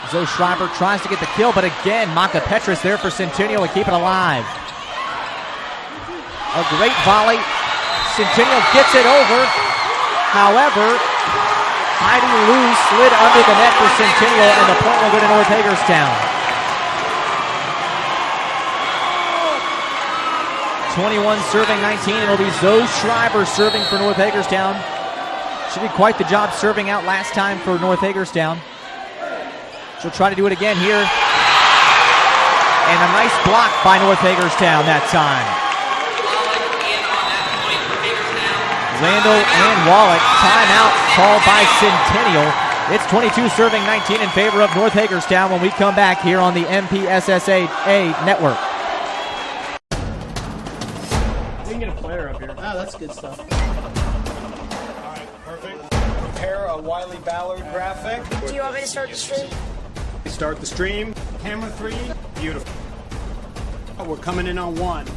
Zoe Schreiber tries to get the kill, but again, Macapetris there for Centennial to keep it alive. A great volley. Centennial gets it over. However, Heidi Liu slid under the net for Centennial, and the point will go to North Hagerstown. 21 serving 19. It'll be Zoe Schreiber serving for North Hagerstown. She did quite the job serving out last time for North Hagerstown. She'll try to do it again here. And a nice block by North Hagerstown that time. Randall and Wallach. Timeout called by Centennial. It's 22 serving 19 in favor of North Hagerstown when we come back here on the MPSSAA network. We can get a player up here. Oh, that's good stuff. All right, perfect. Prepare a Wiley Ballard graphic. Do you want me to start the stream? Start the stream. Camera 3. Beautiful. We're coming in on 1.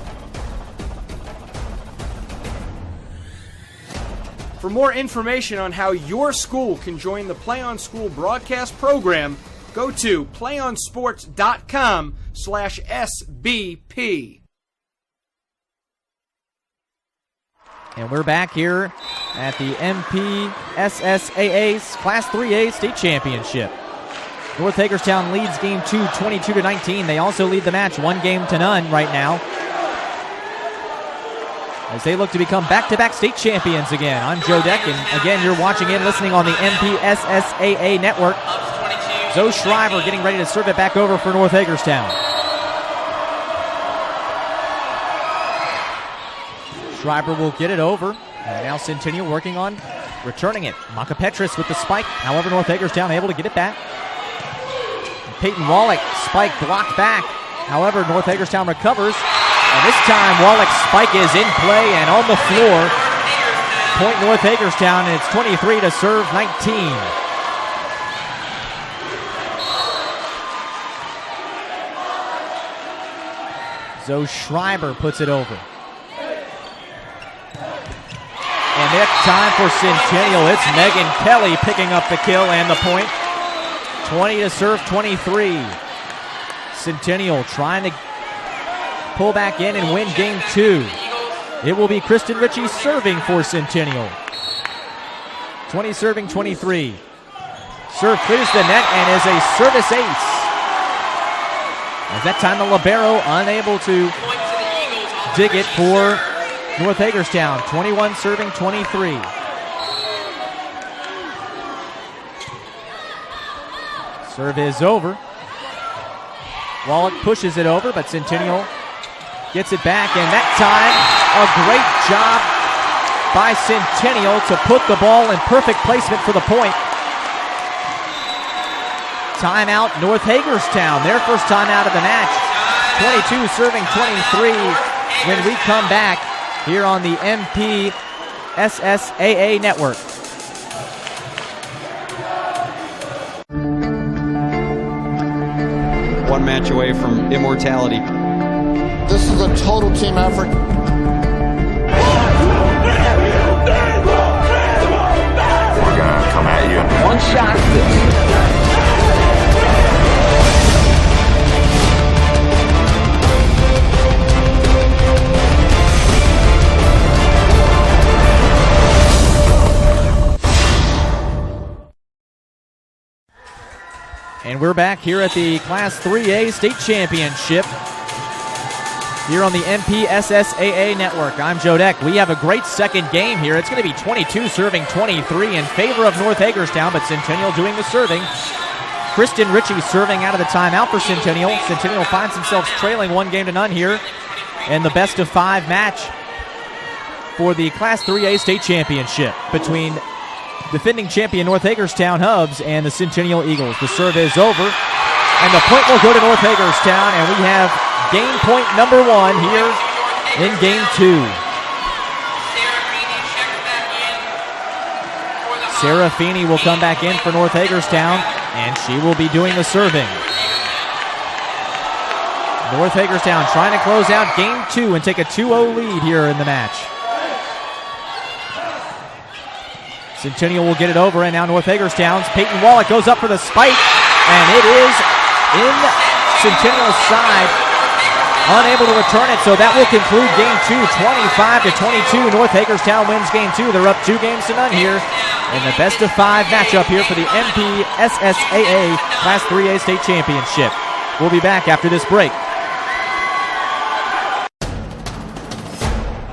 For more information on how your school can join the Play on School broadcast program, go to playonsports.com/SBP. And we're back here at the MPSSAA Class 3A State Championship. North Hagerstown leads game 2, 22-19. They also lead the match 1-0 right now, as they look to become back-to-back state champions again. I'm Joe Deck, and again, you're watching and listening on the MPSSAA network. Zoe Schreiber getting ready to serve it back over for North Hagerstown. Schreiber will get it over, and now Centennial working on returning it. Makapetris with the spike. However, North Hagerstown able to get it back. Peyton Wallach, spike blocked back. However, North Hagerstown recovers. And this time, Wallach's spike is in play and on the floor. Point North Hagerstown, and it's 23 to serve 19. Zoe Schreiber puts it over. And it's time for Centennial. It's Megan Kelly picking up the kill and the point. 20 to serve 23. Centennial trying to pull back in and win game 2. It will be Kristen Ritchie serving for Centennial. 20 serving 23. Serve clears the net and is a service ace. As that time the libero unable to dig it for North Hagerstown. 21 serving 23. Serve is over. Wallach pushes it over, but Centennial gets it back, and that time a great job by Centennial to put the ball in perfect placement for the point. Timeout, North Hagerstown, their first timeout of the match. 22 serving 23 when we come back here on the MPSSAA network. One match away from immortality. This is a total team effort. We're gonna come at you. One shot this. And we're back here at the Class 3A State Championship here on the MPSSAA network. I'm Joe Deck. We have a great second game here. It's going to be 22 serving 23 in favor of North Hagerstown, but Centennial doing the serving. Kristen Ritchie serving out of the timeout for Centennial. Centennial finds themselves trailing 1-0 here in the best-of-5 match for the Class 3A State Championship between defending champion North Hagerstown Hubs and the Centennial Eagles. The serve is over, and the point will go to North Hagerstown, and we have game point number 1 here in game 2. Sarah Feeney will come back in for North Hagerstown, and she will be doing the serving. North Hagerstown trying to close out game 2 and take a 2-0 lead here in the match. Centennial will get it over, and now North Hagerstown's Peyton Wallach goes up for the spike, and it is in Centennial's side, unable to return it, so that will conclude game 2, 25-22. North Hagerstown wins game 2. They're up 2-0 here in the best-of-5 matchup here for the MPSSAA Class 3A State Championship. We'll be back after this break.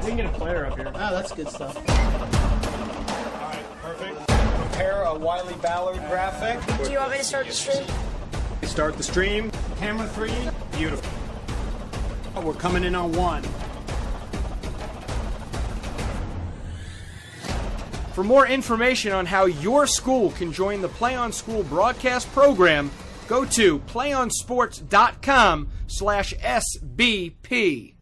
We can get a player up here. Oh, that's good stuff. Prepare a Wiley Ballard graphic. Do you want me to start the stream? Start the stream. Camera 3. Beautiful. We're coming in on 1. For more information on how your school can join the Play on School broadcast program, go to playonsports.com/SBP.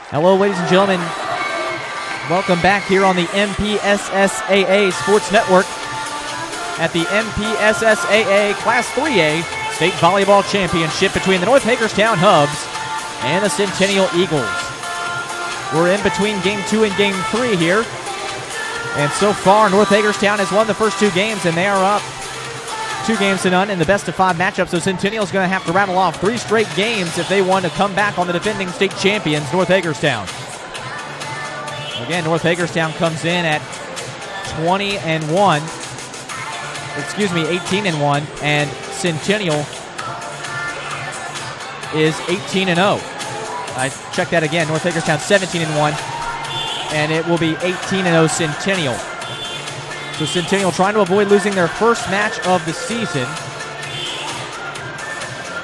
Hello, ladies and gentlemen. Welcome back here on the MPSSAA Sports Network at the MPSSAA Class 3A State Volleyball Championship between the North Hagerstown Hubs and the Centennial Eagles. We're in between game 2 and game 3 here. And so far, North Hagerstown has won the first 2 games, and they are up 2-0 in the best-of-5 matchup. So Centennial's going to have to rattle off 3 straight games if they want to come back on the defending state champions, North Hagerstown. Again, North Hagerstown comes in at 18-1, and Centennial is 18-0. I checked that again. North Hagerstown 17-1, and it will be 18-0 Centennial. So Centennial trying to avoid losing their first match of the season.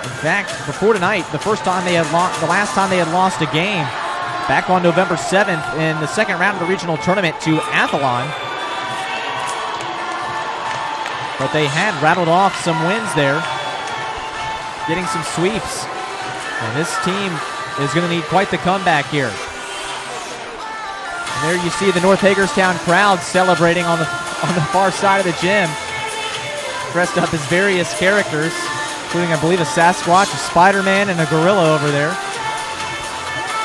In fact, before tonight, the last time they had lost a game, back on November 7th in the second round of the regional tournament to Athlon. But they had rattled off some wins there, getting some sweeps. And this team is going to need quite the comeback here. And there you see the North Hagerstown crowd celebrating on the far side of the gym, dressed up as various characters, including, I believe, a Sasquatch, a Spider-Man, and a gorilla over there.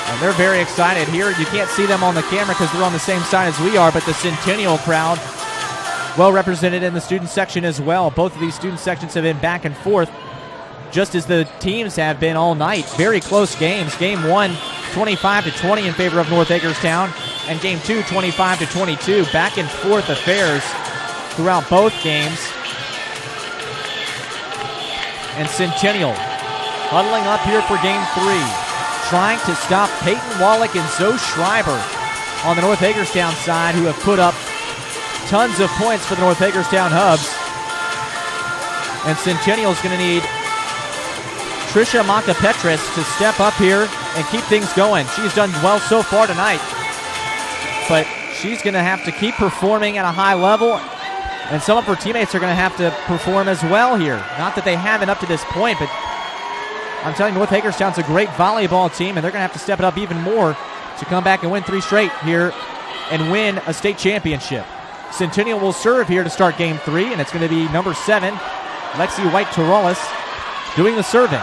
And they're very excited here. You can't see them on the camera because they're on the same side as we are, but the Centennial crowd, well represented in the student section as well. Both of these student sections have been back and forth, just as the teams have been all night. Very close games. Game 1, 25-20 in favor of North Hagerstown, and Game 2, 25-22. Back and forth affairs throughout both games. And Centennial huddling up here for Game 3, trying to stop Peyton Wallach and Zoe Schreiber on the North Hagerstown side, who have put up tons of points for the North Hagerstown Hubs. And Centennial's going to need Trisha Makapetris to step up here and keep things going. She's done well so far tonight, but she's going to have to keep performing at a high level, and some of her teammates are going to have to perform as well here. Not that they haven't up to this point, but I'm telling you, North Hagerstown's a great volleyball team, and they're going to have to step it up even more to come back and win 3 straight here and win a state championship. Centennial will serve here to start Game 3, and it's going to be number 7, Lexi White-Torales, doing the serving.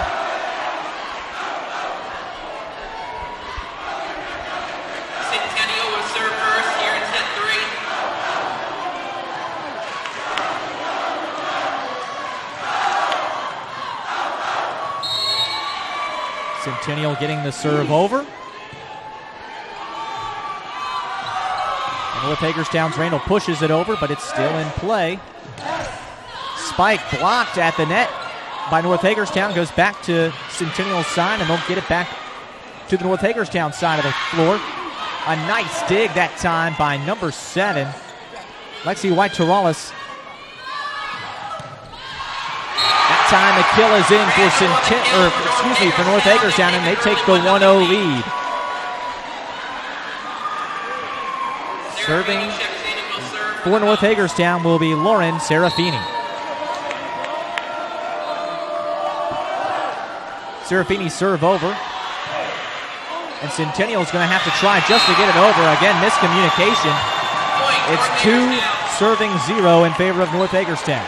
Centennial will serve first here in set 3. Centennial getting the serve over. And North Hagerstown's Randall pushes it over, but it's still in play. Spike blocked at the net by North Hagerstown, goes back to Centennial's side, and they'll get it back to the North Hagerstown side of the floor. A nice dig that time by number 7, Lexi White-Torales. That time the kill is in for North Hagerstown, and they take the 1-0 lead. Serving for North Hagerstown will be Lauren Serafini. Serafini serve over. And Centennial's going to have to try just to get it over. Again, miscommunication. It's 2-0 in favor of North Hagerstown.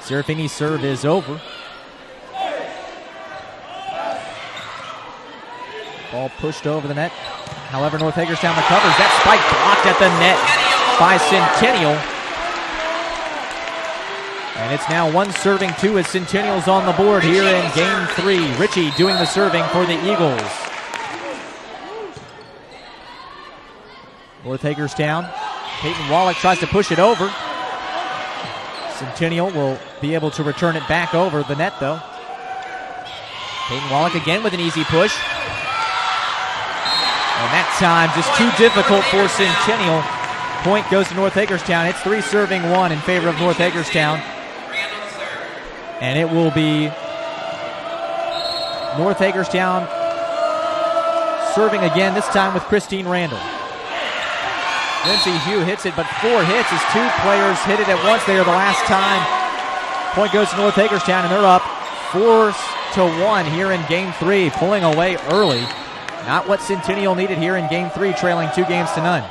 Serafini's serve is over. Ball pushed over the net. However, North Hagerstown recovers. That spike blocked at the net by Centennial. And it's now 1-2 as Centennial's on the board here in Game 3. Ritchie doing the serving for the Eagles. North Hagerstown. Peyton Wallach tries to push it over. Centennial will be able to return it back over the net, though. Peyton Wallach again with an easy push. And that time just too difficult for Centennial. Point goes to North Hagerstown. It's 3-1 in favor of North Hagerstown. And it will be North Hagerstown serving again, this time with Christine Randall. Lindsay Hugh hits it, but 4 hits as 2 players hit it at once there the last time. Point goes to North Hagerstown, and they're up 4-1 here in Game 3, pulling away early. Not what Centennial needed here in Game 3, trailing 2-0.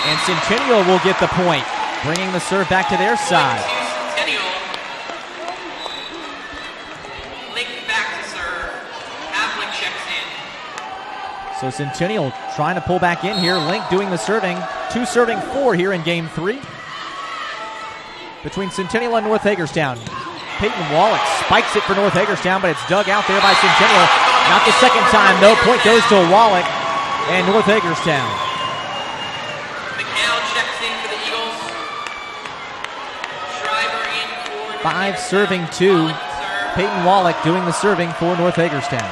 And Centennial will get the point, bringing the serve back to their side. Centennial. Link back to serve. Havlik checks in. So Centennial trying to pull back in here. Link doing the serving. 2 serving 4 here in game 3. Between Centennial and North Hagerstown. Peyton Wallach spikes it for North Hagerstown, but it's dug out there by Centennial. Not the second time, though. Point goes to Wallach and North Hagerstown. McNeil checks in for the Eagles. Schreiber in for 5 serving 2. Peyton Wallach doing the serving for North Hagerstown.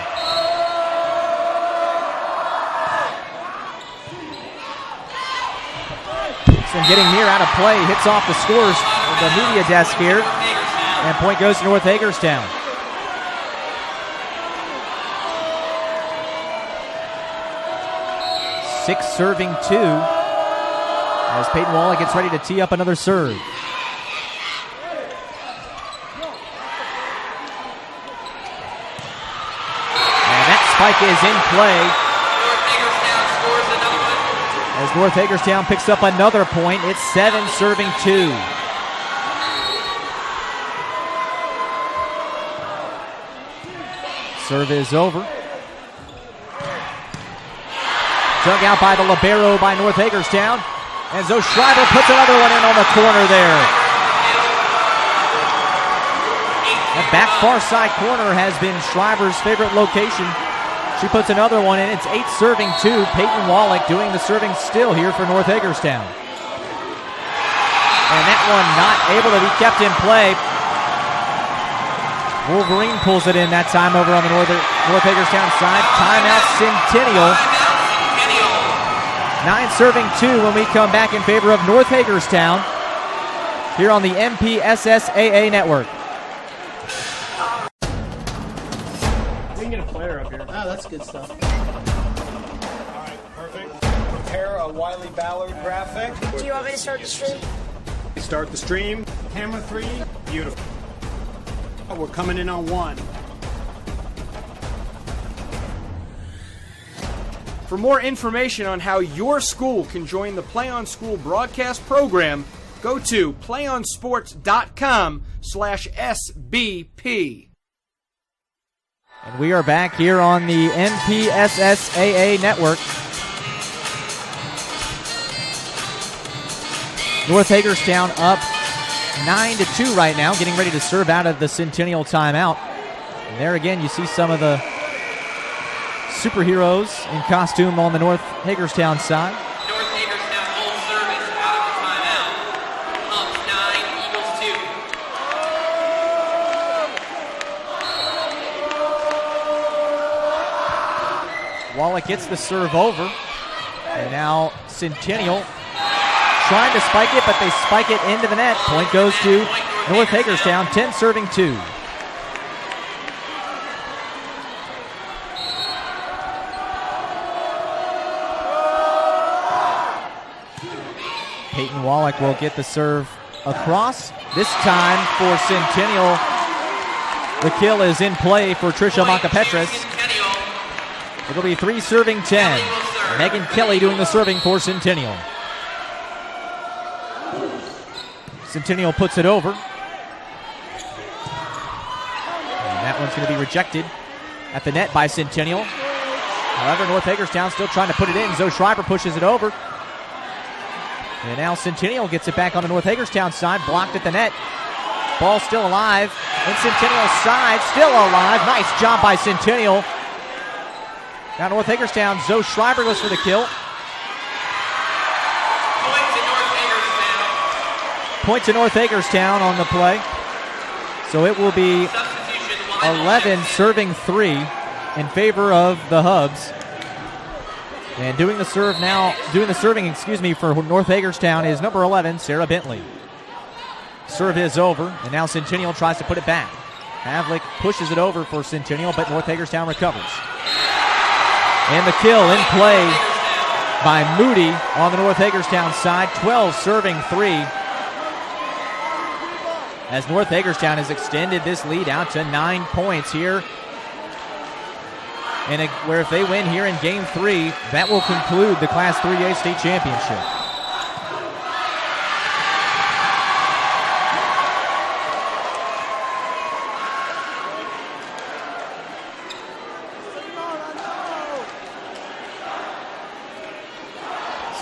This one getting near out of play. Hits off the scores of the media desk here. And point goes to North Hagerstown. Six serving 2 as Peyton Wallach gets ready to tee up another serve. And that spike is in play. As North Hagerstown picks up another point, it's 7 serving 2. Serve is over. Dug out by the libero by North Hagerstown. And Zoe Schreiber puts another one in on the corner there. That back far side corner has been Schreiber's favorite location. She puts another one in. It's 8 serving 2. Peyton Wallach doing the serving still here for North Hagerstown. And that one not able to be kept in play. Wolverine pulls it in that time over on the North Hagerstown side. Timeout Centennial. 9 serving 2 when we come back in favor of North Hagerstown here on the MPSSAA network. We can get a player up here. Oh, that's good stuff. All right, perfect. Prepare a Wiley Ballard graphic. Do you want me to start the stream? Start the stream. Camera 3. Beautiful. We're coming in on 1. For more information on how your school can join the Play on School broadcast program, go to playonsports.com/SBP. And we are back here on the MPSSAA network. North Hagerstown up 9-2 right now, getting ready to serve out of the Centennial timeout. And there again, you see some of the superheroes in costume on the North Hagerstown side. North Hagerstown full service out of the timeout. Humps 9, Eagles 2. Wallach gets the serve over. And now Centennial trying to spike it, but they spike it into the net. Point goes to North Hagerstown, 10 serving 2. Peyton Wallach will get the serve across. This time for Centennial, the kill is in play for Trisha Makapetris. It'll be 3 serving 10. Megan Kelly doing the serving for Centennial. Centennial puts it over. And that one's going to be rejected at the net by Centennial. However, North Hagerstown still trying to put it in. Zoe Schreiber pushes it over. And now Centennial gets it back on the North Hagerstown side, blocked at the net. Ball still alive. And Centennial's side still alive. Nice job by Centennial. Now North Hagerstown, Zoe Schreiber goes for the kill. Point to North Hagerstown on the play. So it will be 11 serving 3 in favor of the Hubs. And doing the serving for North Hagerstown is number 11, Sarah Bentley. Serve is over, and now Centennial tries to put it back. Havlik pushes it over for Centennial, but North Hagerstown recovers. And the kill in play by Moody on the North Hagerstown side, 12 serving 3. As North Hagerstown has extended this lead out to 9 points here. And where if they win here in Game 3, that will conclude the Class 3A state championship.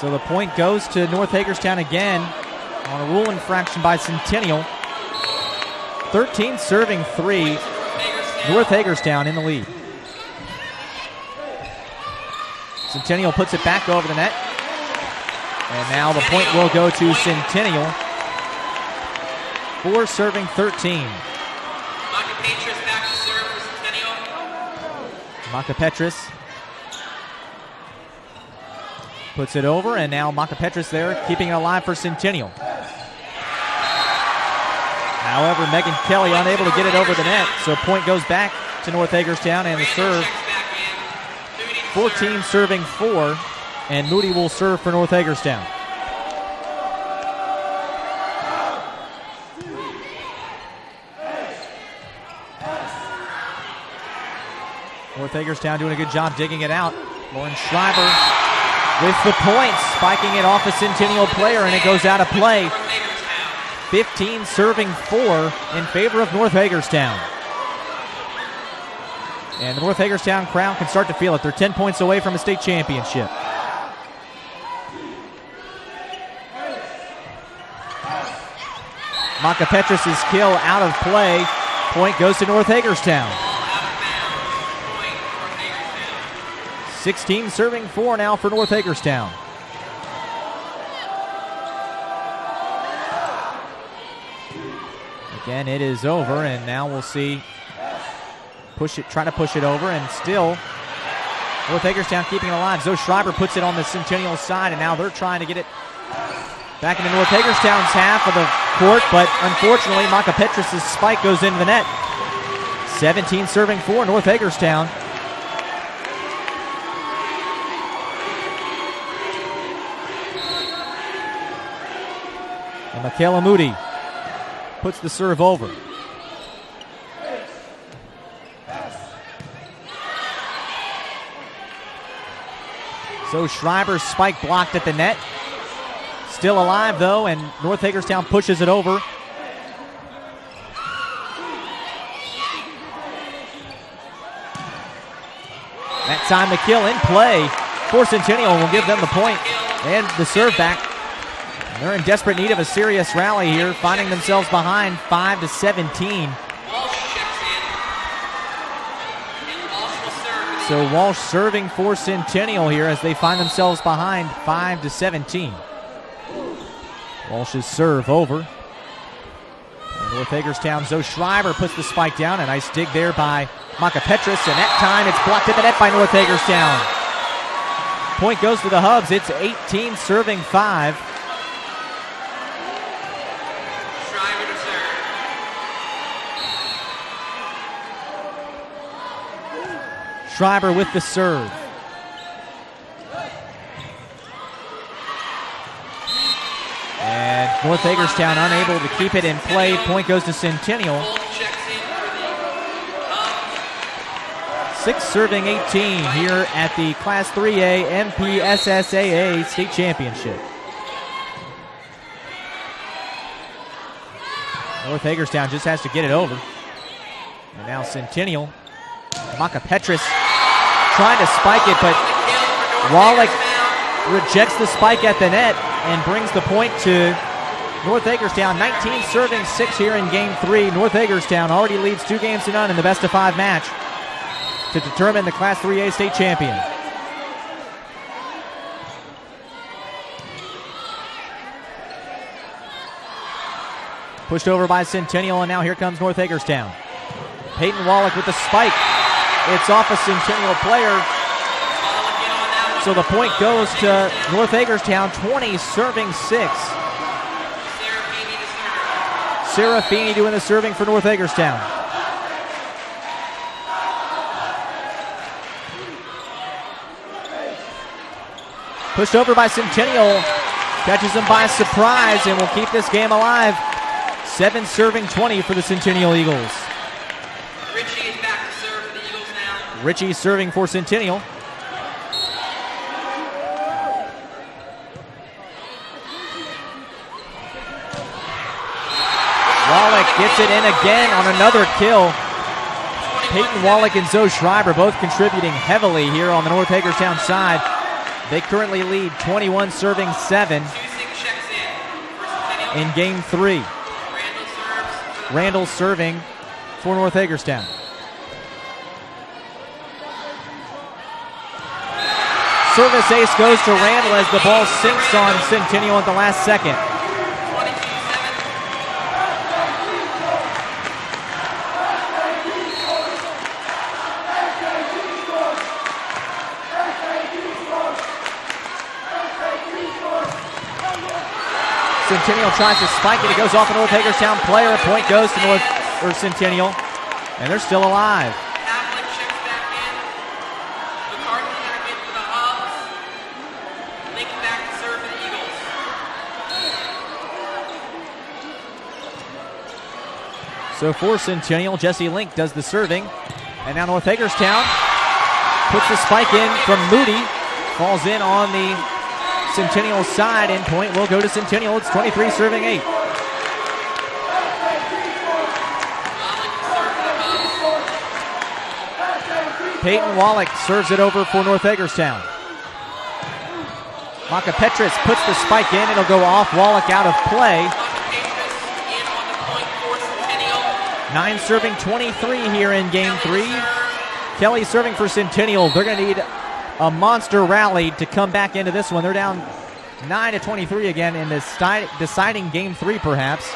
So the point goes to North Hagerstown again on a rule infraction by Centennial. 13 serving 3. North Hagerstown in the lead. Centennial puts it back over the net. And now the point will go to Centennial. 4 serving 13. Macapetris back to serve for Centennial. Macapetris puts it over, and now Macapetris there, keeping it alive for Centennial. However, Megan Kelly unable to get it over the net, so point goes back to North Hagerstown, and the serve. 14 serving 4, and Moody will serve for North Hagerstown. North Hagerstown doing a good job digging it out. Lauren Schreiber with the point, spiking it off a Centennial player, and it goes out of play. 15 serving 4 in favor of North Hagerstown. And the North Hagerstown crowd can start to feel it. They're 10 points away from a state championship. Macapetris' kill out of play. Point goes to North Hagerstown. 16 serving 4 now for North Hagerstown. Again, it is over, and now we'll see. Try to push it over, and still North Hagerstown keeping it alive. Zoe Schreiber puts it on the Centennial side, and now they're trying to get it back into North Hagerstown's half of the court, but unfortunately Macapetris' spike goes into the net. 17 serving 4 North Hagerstown. And Michaela Moody puts the serve over. So Schreiber's spike blocked at the net. Still alive though, and North Hagerstown pushes it over. That time the kill in play for Centennial will give them the point and the serve back. They're in desperate need of a serious rally here, finding themselves behind 5-17. So Walsh serving for Centennial here as they find themselves behind 5-17. Walsh's serve over. And North Hagerstown, Zoe Schreiber puts the spike down. A nice dig there by Macapetris, and that time it's blocked at the net by North Hagerstown. Point goes to the Hubs. It's 18 serving 5. Schreiber with the serve. And North Hagerstown unable to keep it in play. Point goes to Centennial. 6 serving 18 here at the Class 3A MPSSAA State Championship. North Hagerstown just has to get it over. And now Centennial. Macapetris trying to spike it, but Wallach rejects the spike at the net and brings the point to North Hagerstown. 19 serving 6 here in Game 3. North Hagerstown already leads 2-0 in the best-of-5 match to determine the Class 3A state champion. Pushed over by Centennial, and now here comes North Hagerstown. Peyton Wallach with the spike. It's off a Centennial player. So the point goes to North Hagerstown, 20 serving 6. Sarah Feeney doing the serving for North Hagerstown. Pushed over by Centennial. Catches them by surprise and will keep this game alive. 7 serving 20 for the Centennial Eagles. Ritchie is back to serve for the Eagles now. Ritchie serving for Centennial. Wallach gets it in again on another kill. Peyton Wallach and Zoe Schreiber both contributing heavily here on the North Hagerstown side. They currently lead 21 serving 7 Tusing checks in for Centennial. in game 3. Randall serves for the Randall serving for North Hagerstown. Service ace goes to Randall as the ball sinks on Centennial at the last second. 22-7. Centennial tries to spike it. It goes off a North Hagerstown player. A point goes to Centennial, and they're still alive. Havlin checks back in. McCarthy back in for the Hubs. Link back to serve for the Eagles. So for Centennial, Jesse Link does the serving, and now North Hagerstown puts the spike in from Moody. Falls in on the Centennial side, and point will go to Centennial. It's 23 serving 8. Peyton Wallach serves it over for North Hagerstown. Maka Petris puts the spike in. It'll go off. Wallach out of play. In on the point for Centennial. 9 serving 23 here in game 3. Kelly serving for Centennial. They're going to need a monster rally to come back into this one. They're down 9-23 again in this deciding game 3 perhaps.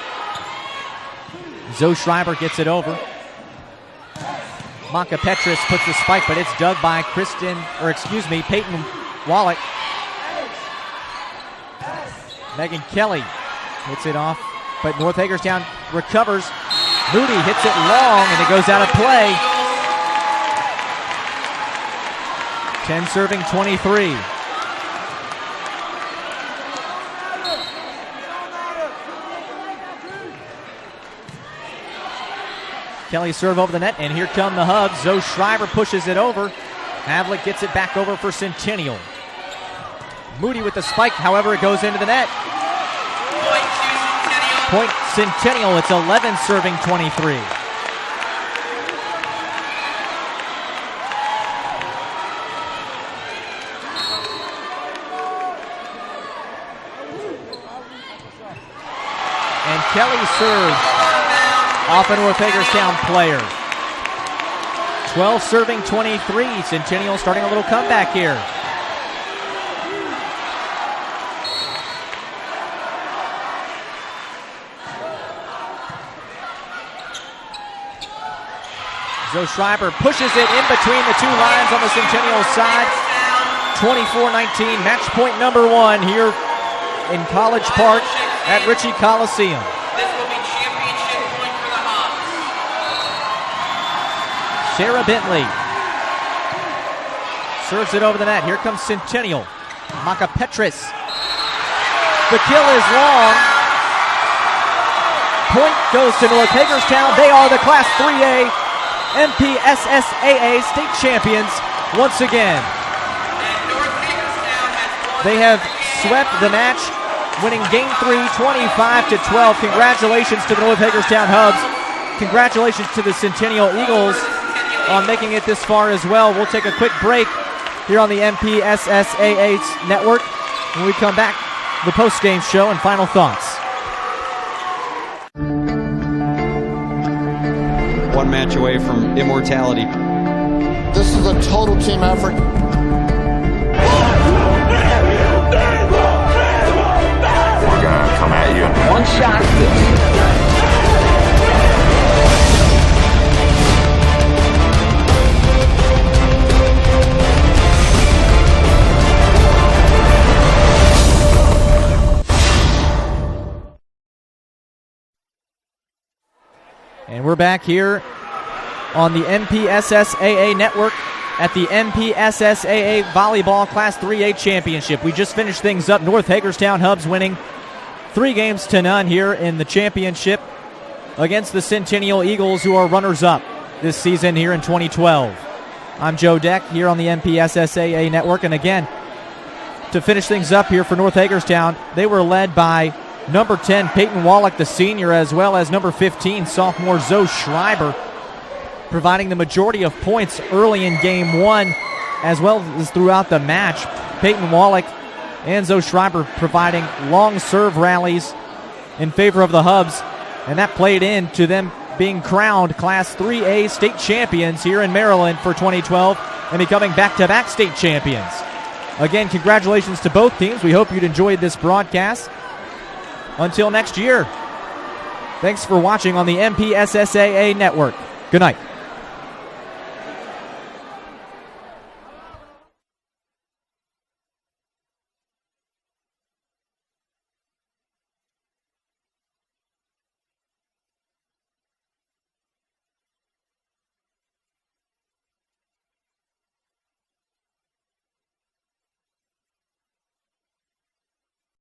Zoe Schreiber gets it over. Maka Petris puts the spike, but it's dug by Peyton Wallach. Megan Kelly hits it off, but North Hagerstown recovers. Moody hits it long, and it goes out of play. 10 serving 23. Kelly serve over the net, and here come the Hubs. Zoe Schreiber pushes it over. Havlick gets it back over for Centennial. Moody with the spike, however, it goes into the net. Point Centennial, it's 11 serving 23. And Kelly serves off a North Hagerstown player. 12 serving 23. Centennial starting a little comeback here. Zoe Schreiber pushes it in between the two lines on the Centennial side. 24-19, match point number 1 here in College Park at Ritchie Coliseum. This will be championship point for the Hubs. Sarah Bentley serves it over the net. Here comes Centennial. Maka Petris. The kill is long. Point goes to North Hagerstown. They are the Class 3A MPSSAA state champions once again. They have swept the match, winning game 3, 25-12. Congratulations to the North Hagerstown Hubs. Congratulations to the Centennial Eagles on making it this far as well. We'll take a quick break here on the MPSSAA network. When we come back, the post-game show and final thoughts. One match away from immortality. This is a total team effort. We're gonna come at you. One shot at this. And we're back here on the MPSSAA network at the MPSSAA Volleyball Class 3A Championship. We just finished things up. North Hagerstown Hubs winning 3-0 here in the championship against the Centennial Eagles, who are runners-up this season here in 2012. I'm Joe Deck here on the MPSSAA network, and again, to finish things up here for North Hagerstown, they were led by number 10, Peyton Wallach, the senior, as well as number 15, sophomore Zoe Schreiber, providing the majority of points early in game 1, as well as throughout the match. Peyton Wallach and Zoe Schreiber providing long serve rallies in favor of the Hubs, and that played into them being crowned Class 3A state champions here in Maryland for 2012 and becoming back-to-back state champions. Again, congratulations to both teams. We hope you'd enjoyed this broadcast. Until next year, thanks for watching on the MPSSAA Network. Good night.